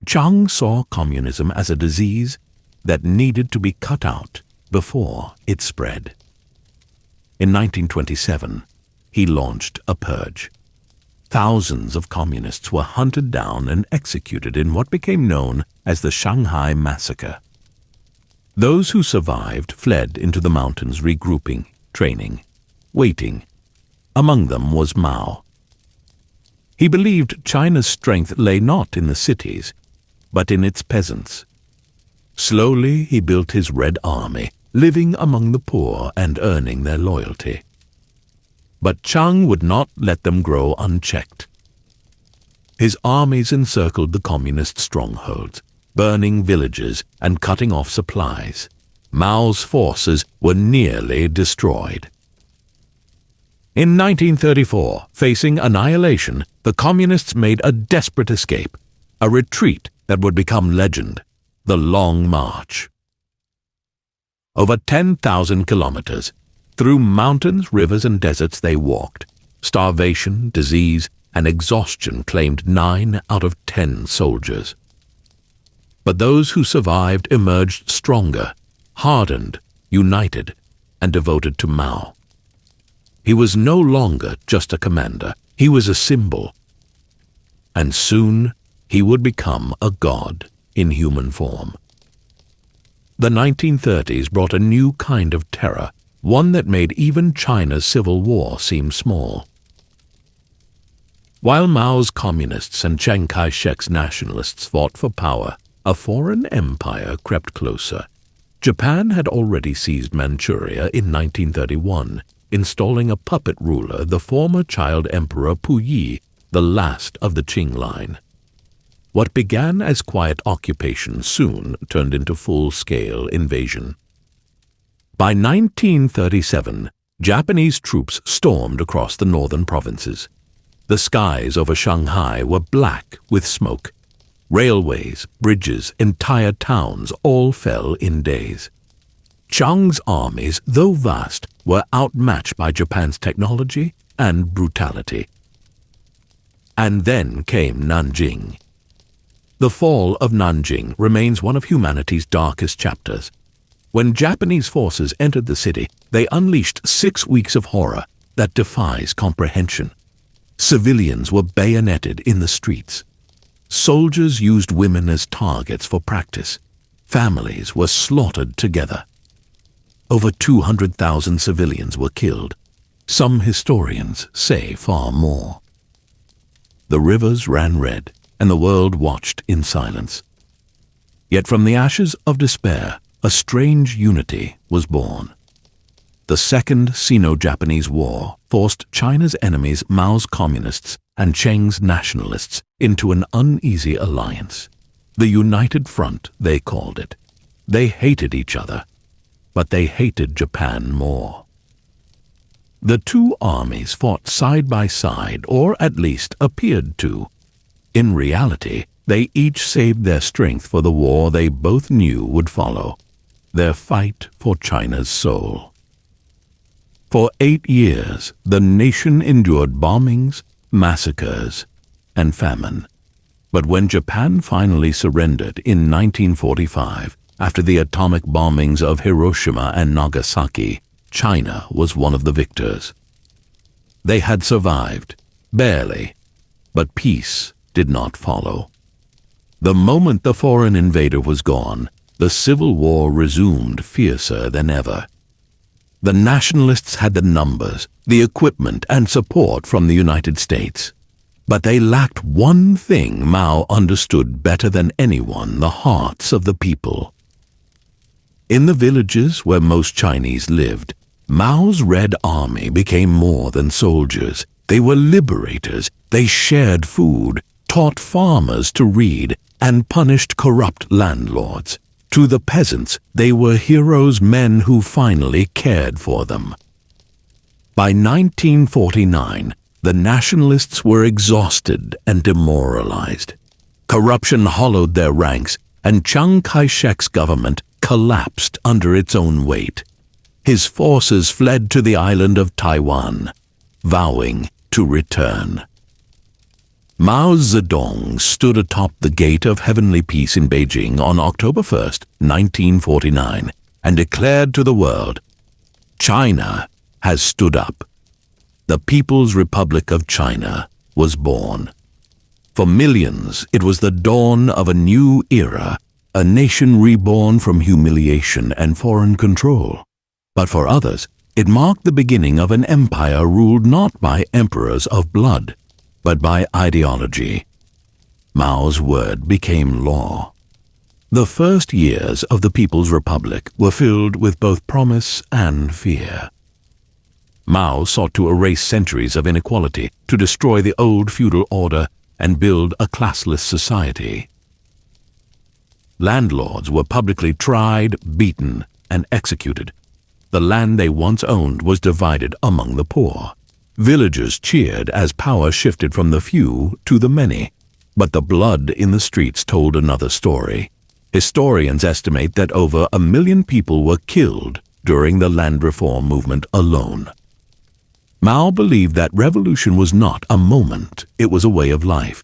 Chiang saw communism as a disease that needed to be cut out before it spread. In 1927, he launched a purge. Thousands of communists were hunted down and executed in what became known as the Shanghai Massacre. Those who survived fled into the mountains, regrouping, training, waiting. Among them was Mao. He believed China's strength lay not in the cities, but in its peasants. Slowly he built his Red Army, living among the poor and earning their loyalty. But Chiang would not let them grow unchecked. His armies encircled the communist strongholds, burning villages and cutting off supplies. Mao's forces were nearly destroyed. In 1934, facing annihilation, the communists made a desperate escape, a retreat that would become legend, the Long March. Over 10,000 kilometers, through mountains, rivers, and deserts they walked. Starvation, disease, and exhaustion claimed 9 out of 10 soldiers. But those who survived emerged stronger, hardened, united, and devoted to Mao. He was no longer just a commander, he was a symbol. And soon he would become a god in human form. The 1930s brought a new kind of terror, one that made even China's civil war seem small. While Mao's communists and Chiang Kai-shek's nationalists fought for power, a foreign empire crept closer. Japan had already seized Manchuria in 1931, installing a puppet ruler, the former child emperor Puyi, the last of the Qing line. What began as quiet occupation soon turned into full-scale invasion. By 1937, Japanese troops stormed across the northern provinces. The skies over Shanghai were black with smoke. Railways, bridges, entire towns all fell in days. Chiang's armies, though vast, were outmatched by Japan's technology and brutality. And then came Nanjing. The fall of Nanjing remains one of humanity's darkest chapters. When Japanese forces entered the city, they unleashed 6 weeks of horror that defies comprehension. Civilians were bayoneted in the streets. Soldiers used women as targets for practice. Families were slaughtered together. Over 200,000 civilians were killed. Some historians say far more. The rivers ran red, and the world watched in silence. Yet from the ashes of despair, a strange unity was born. The Second Sino-Japanese War forced China's enemies, Mao's communists and Cheng's nationalists, into an uneasy alliance. The United Front, they called it. They hated each other, but they hated Japan more. The two armies fought side by side, or at least appeared to. In reality, they each saved their strength for the war they both knew would follow, their fight for China's soul. For 8 years, the nation endured bombings, massacres, and famine. But when Japan finally surrendered in 1945, after the atomic bombings of Hiroshima and Nagasaki, China was one of the victors. They had survived, barely, but peace did not follow. The moment the foreign invader was gone, the Civil War resumed fiercer than ever. The nationalists had the numbers, the equipment, and support from the United States. But they lacked one thing Mao understood better than anyone: the hearts of the people. In the villages where most Chinese lived, Mao's Red Army became more than soldiers. They were liberators. They shared food, taught farmers to read, and punished corrupt landlords. To the peasants, they were heroes, men who finally cared for them. By 1949, the nationalists were exhausted and demoralized. Corruption hollowed their ranks, and Chiang Kai-shek's government collapsed under its own weight. His forces fled to the island of Taiwan, vowing to return. Mao Zedong stood atop the Gate of Heavenly Peace in Beijing on October 1st, 1949, and declared to the world, "China has stood up. The People's Republic of China was born." For millions, it was the dawn of a new era, a nation reborn from humiliation and foreign control. But for others, it marked the beginning of an empire ruled not by emperors of blood, but by ideology. Mao's word became law. The first years of the People's Republic were filled with both promise and fear. Mao sought to erase centuries of inequality, to destroy the old feudal order, and build a classless society. Landlords were publicly tried, beaten, and executed. The land they once owned was divided among the poor. Villagers cheered as power shifted from the few to the many. But the blood in the streets told another story. Historians estimate that over 1 million people were killed during the land reform movement alone. Mao believed that revolution was not a moment, it was a way of life.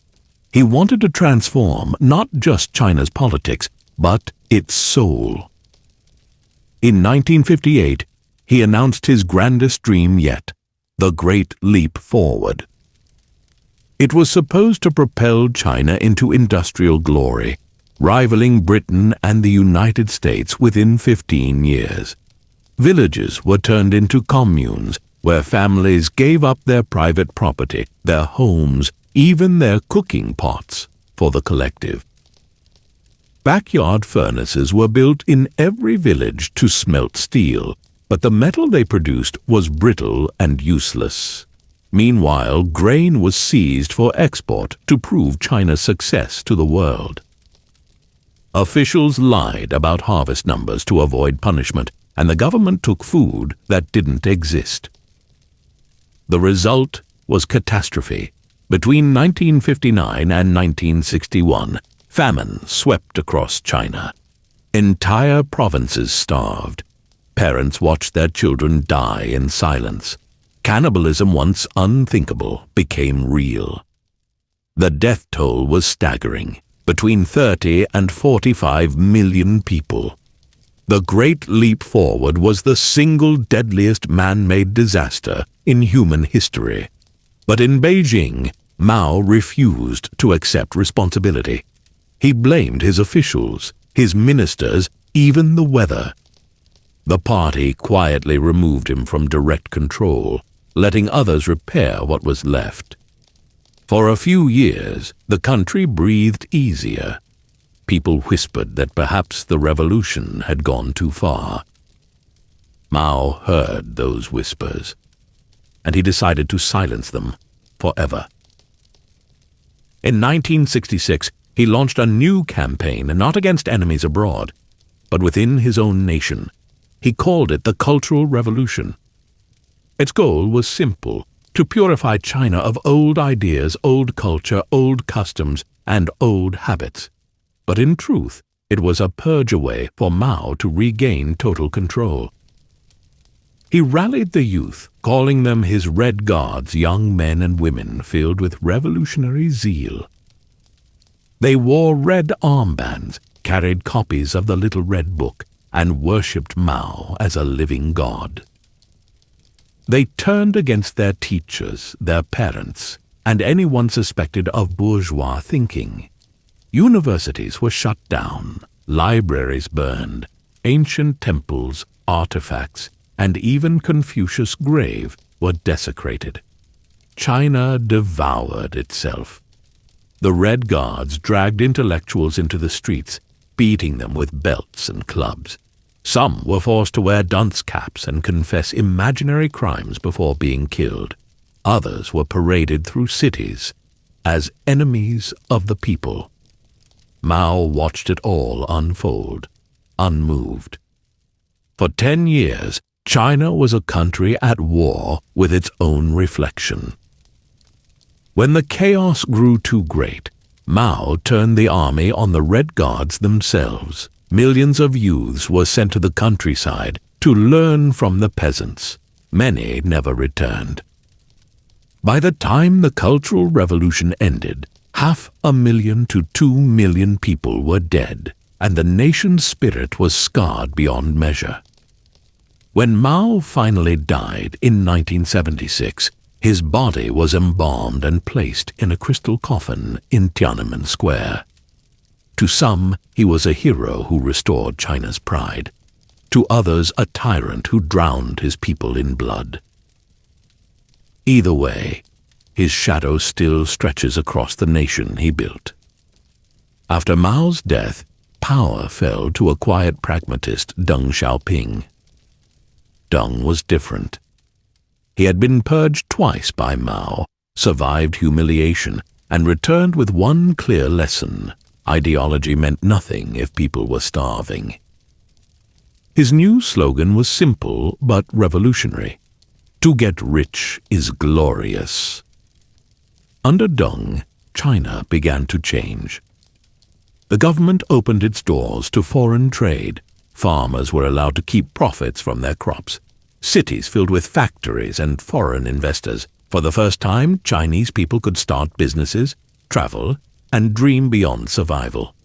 He wanted to transform not just China's politics, but its soul. In 1958, he announced his grandest dream yet, the Great Leap Forward. It was supposed to propel China into industrial glory, rivaling Britain and the United States within 15 years. Villages were turned into communes, where families gave up their private property, their homes, even their cooking pots, for the collective. Backyard furnaces were built in every village to smelt steel, but the metal they produced was brittle and useless. Meanwhile, grain was seized for export to prove China's success to the world. Officials lied about harvest numbers to avoid punishment, and the government took food that didn't exist. The result was catastrophe. Between 1959 and 1961, famine swept across China. Entire provinces starved. Parents watched their children die in silence. Cannibalism, once unthinkable, became real. The death toll was staggering. between 30 and 45 million people. The Great Leap Forward was the single deadliest man-made disaster in human history. But in Beijing, Mao refused to accept responsibility. He blamed his officials, his ministers, even the weather. The party quietly removed him from direct control, letting others repair what was left. For a few years, the country breathed easier. People whispered that perhaps the revolution had gone too far. Mao heard those whispers, and he decided to silence them forever. In 1966, he launched a new campaign, not against enemies abroad, but within his own nation. He called it the Cultural Revolution. Its goal was simple: to purify China of old ideas, old culture, old customs, and old habits. But in truth, it was a purge-away for Mao to regain total control. He rallied the youth, calling them his Red Guards, young men and women filled with revolutionary zeal. They wore red armbands, carried copies of the Little Red Book, and worshipped Mao as a living god. They turned against their teachers, their parents, and anyone suspected of bourgeois thinking. Universities were shut down, libraries burned, ancient temples, artifacts, and even Confucius' grave were desecrated. China devoured itself. The Red Guards dragged intellectuals into the streets, beating them with belts and clubs. Some were forced to wear dunce caps and confess imaginary crimes before being killed. Others were paraded through cities as enemies of the people. Mao watched it all unfold, unmoved. For 10 years, China was a country at war with its own reflection. When the chaos grew too great, Mao turned the army on the Red Guards themselves. Millions of youths were sent to the countryside to learn from the peasants. Many never returned. By the time the Cultural Revolution ended, 500,000 to 2 million people were dead, and the nation's spirit was scarred beyond measure. When Mao finally died in 1976, his body was embalmed and placed in a crystal coffin in Tiananmen Square. To some, he was a hero who restored China's pride. To others, a tyrant who drowned his people in blood. Either way, his shadow still stretches across the nation he built. After Mao's death, power fell to a quiet pragmatist, Deng Xiaoping. Deng was different. He had been purged twice by Mao, survived humiliation, and returned with one clear lesson: ideology meant nothing if people were starving. His new slogan was simple but revolutionary: "To get rich is glorious." Under Deng, China began to change. The government opened its doors to foreign trade. Farmers were allowed to keep profits from their crops. Cities filled with factories and foreign investors. For the first time, Chinese people could start businesses, travel, and dream beyond survival.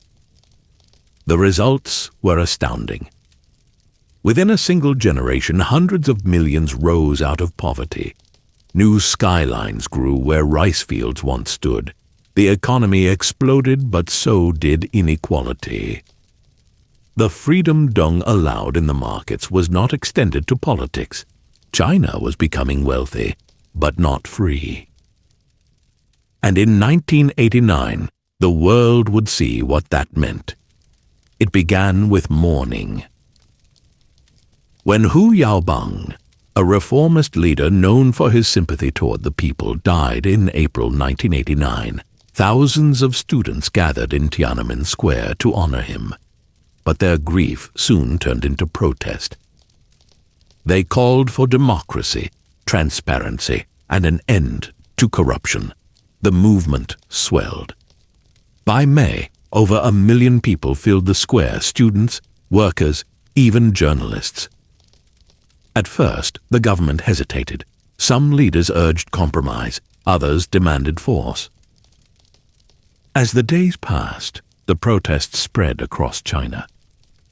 The results were astounding. Within a single generation, hundreds of millions rose out of poverty. New skylines grew where rice fields once stood. The economy exploded, but so did inequality. The freedom Deng allowed in the markets was not extended to politics. China was becoming wealthy, but not free. And in 1989, the world would see what that meant. It began with mourning. When Hu Yaobang, a reformist leader known for his sympathy toward the people, died in April 1989, thousands of students gathered in Tiananmen Square to honor him. But their grief soon turned into protest. They called for democracy, transparency, and an end to corruption. The movement swelled. By May, over 1 million people filled the square: students, workers, even journalists. At first, the government hesitated. Some leaders urged compromise, others demanded force. As the days passed, the protests spread across China.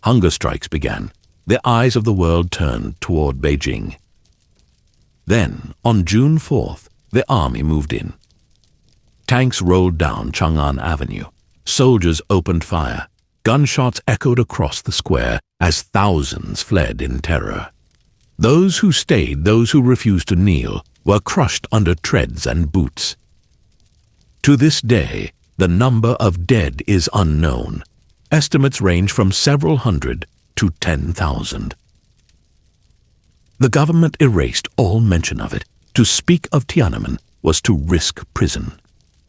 Hunger strikes began. The eyes of the world turned toward Beijing. Then, on June 4th, the army moved in. Tanks rolled down Chang'an Avenue. Soldiers opened fire. Gunshots echoed across the square as thousands fled in terror. Those who stayed, those who refused to kneel, were crushed under treads and boots. To this day, the number of dead is unknown. Estimates range from several hundred to 10,000. The government erased all mention of it. To speak of Tiananmen was to risk prison.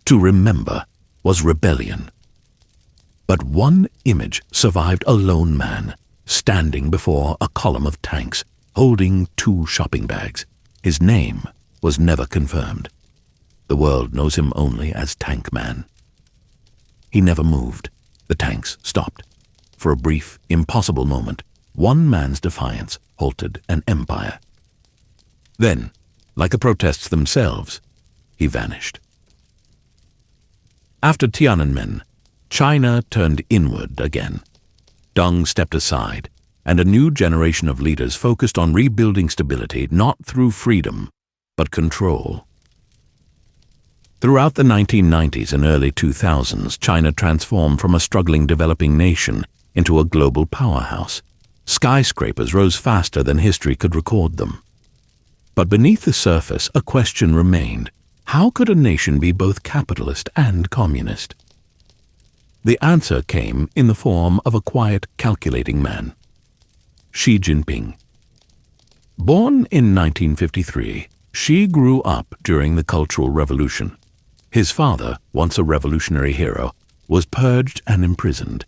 To remember was rebellion. But one image survived: a lone man, standing before a column of tanks, holding 2 shopping bags. His name was never confirmed. The world knows him only as Tank Man. He never moved. The tanks stopped. For a brief, impossible moment, one man's defiance halted an empire. Then, like the protests themselves, he vanished. After Tiananmen, China turned inward again. Deng stepped aside, and a new generation of leaders focused on rebuilding stability not through freedom, but control. Throughout the 1990s and early 2000s, China transformed from a struggling developing nation into a global powerhouse. Skyscrapers rose faster than history could record them. But beneath the surface, a question remained: how could a nation be both capitalist and communist? The answer came in the form of a quiet, calculating man: Xi Jinping. Born in 1953, Xi grew up during the Cultural Revolution. His father, once a revolutionary hero, was purged and imprisoned.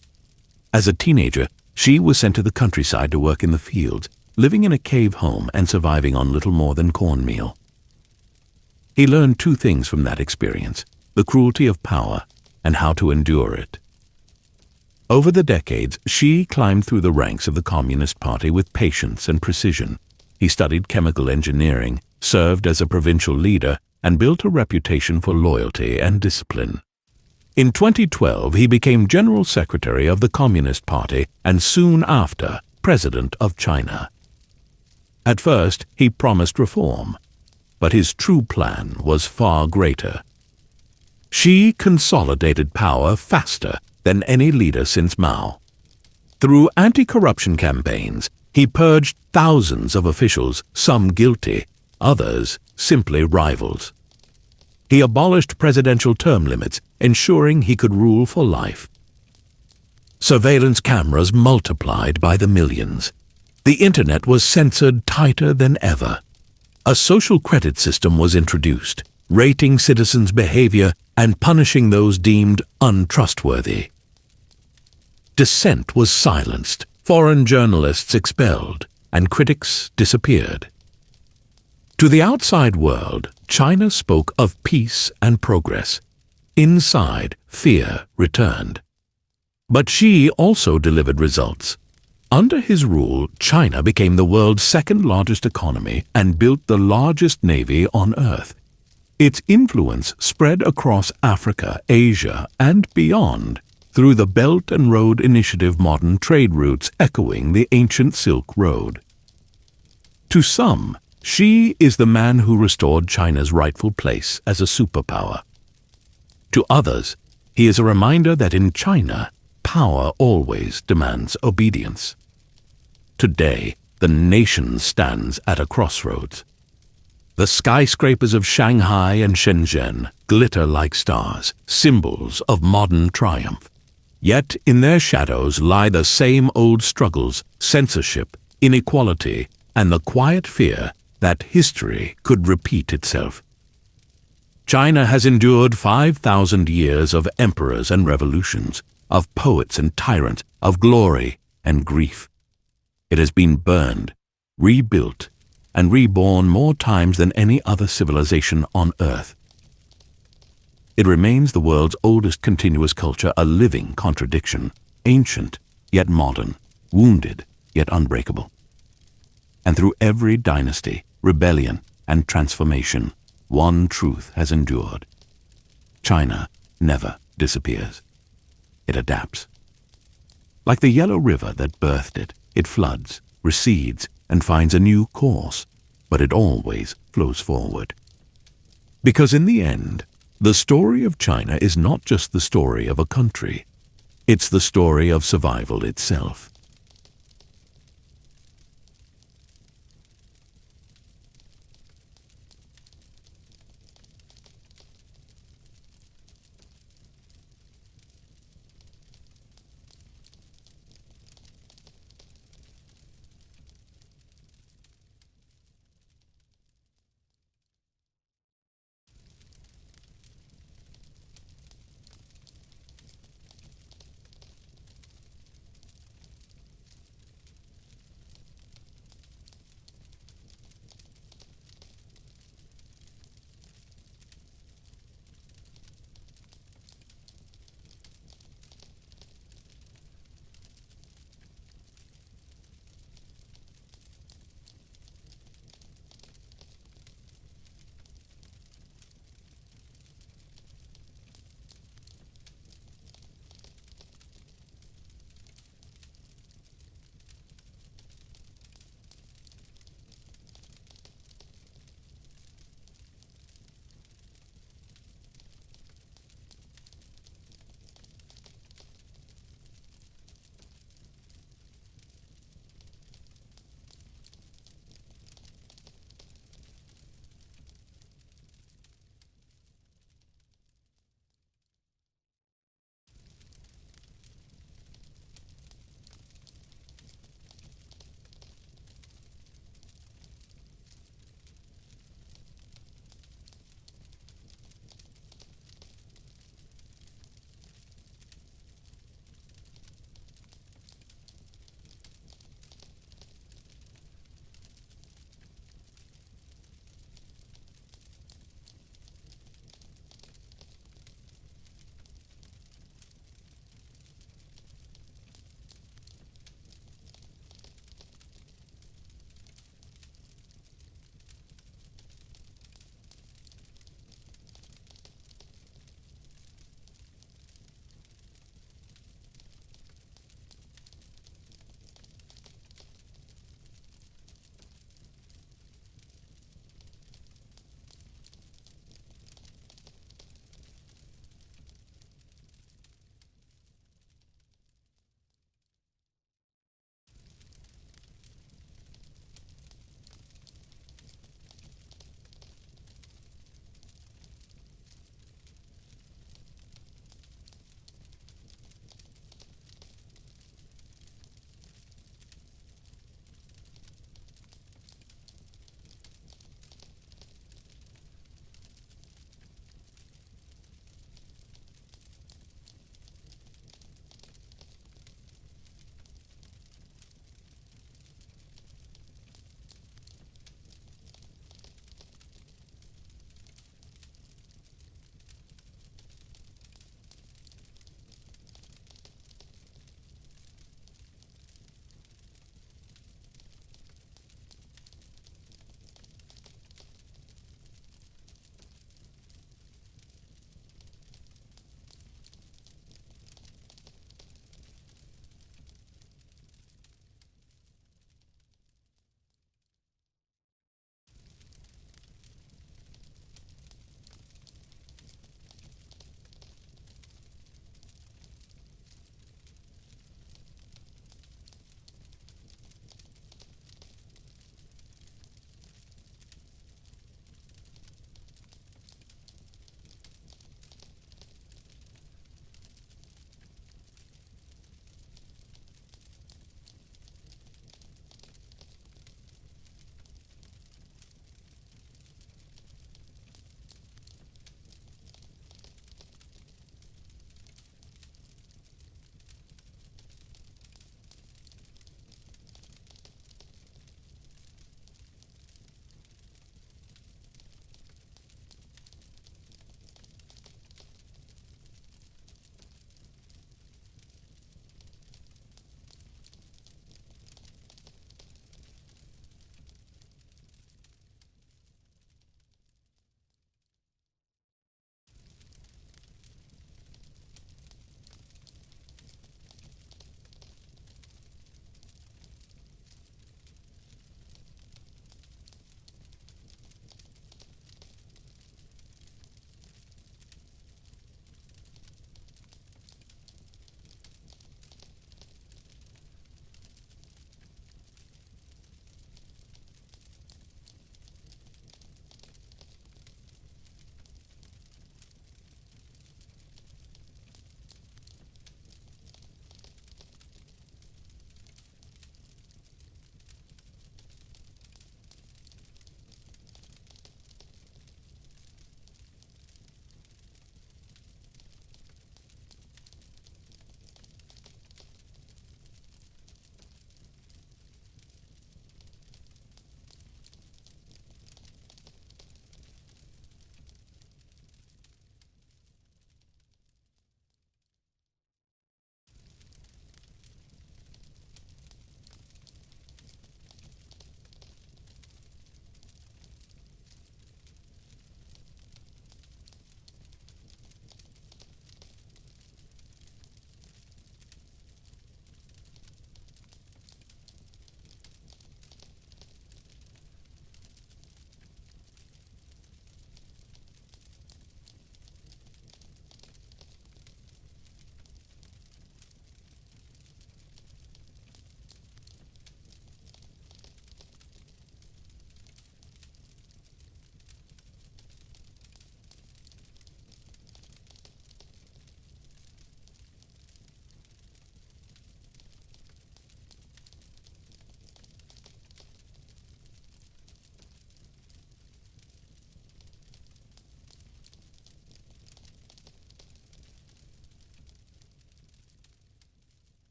As a teenager, Xi was sent to the countryside to work in the fields, living in a cave home and surviving on little more than cornmeal. He learned 2 things from that experience: the cruelty of power and how to endure it. Over the decades, Xi climbed through the ranks of the Communist Party with patience and precision. He studied chemical engineering, served as a provincial leader, and built a reputation for loyalty and discipline. In 2012, he became General Secretary of the Communist Party and soon after, President of China. At first, he promised reform, but his true plan was far greater. Xi consolidated power faster than any leader since Mao. Through anti-corruption campaigns, he purged thousands of officials, some guilty, others simply rivals. He abolished presidential term limits, ensuring he could rule for life. Surveillance cameras multiplied by the millions. The internet was censored tighter than ever. A social credit system was introduced, rating citizens' behavior and punishing those deemed untrustworthy. Dissent was silenced, foreign journalists expelled, and critics disappeared. To the outside world, China spoke of peace and progress. Inside, fear returned. But Xi also delivered results. Under his rule, China became the world's 2nd largest economy and built the largest navy on Earth. Its influence spread across Africa, Asia, and beyond through the Belt and Road Initiative, modern trade routes echoing the ancient Silk Road. To some, Xi is the man who restored China's rightful place as a superpower. To others, he is a reminder that in China, power always demands obedience. Today, the nation stands at a crossroads. The skyscrapers of Shanghai and Shenzhen glitter like stars, symbols of modern triumph. Yet in their shadows lie the same old struggles: censorship, inequality, and the quiet fear that history could repeat itself. China has endured 5,000 years of emperors and revolutions, of poets and tyrants, of glory and grief. It has been burned, rebuilt, and reborn more times than any other civilization on Earth. It remains the world's oldest continuous culture, a living contradiction, ancient yet modern, wounded yet unbreakable. And through every dynasty, rebellion, and transformation, one truth has endured: China never disappears. it adapts. Like the yellow river that birthed it, it floods, recedes, and finds a new course, but it always flows forward. Because in the end, the story of China is not just the story of a country. It's the story of survival itself.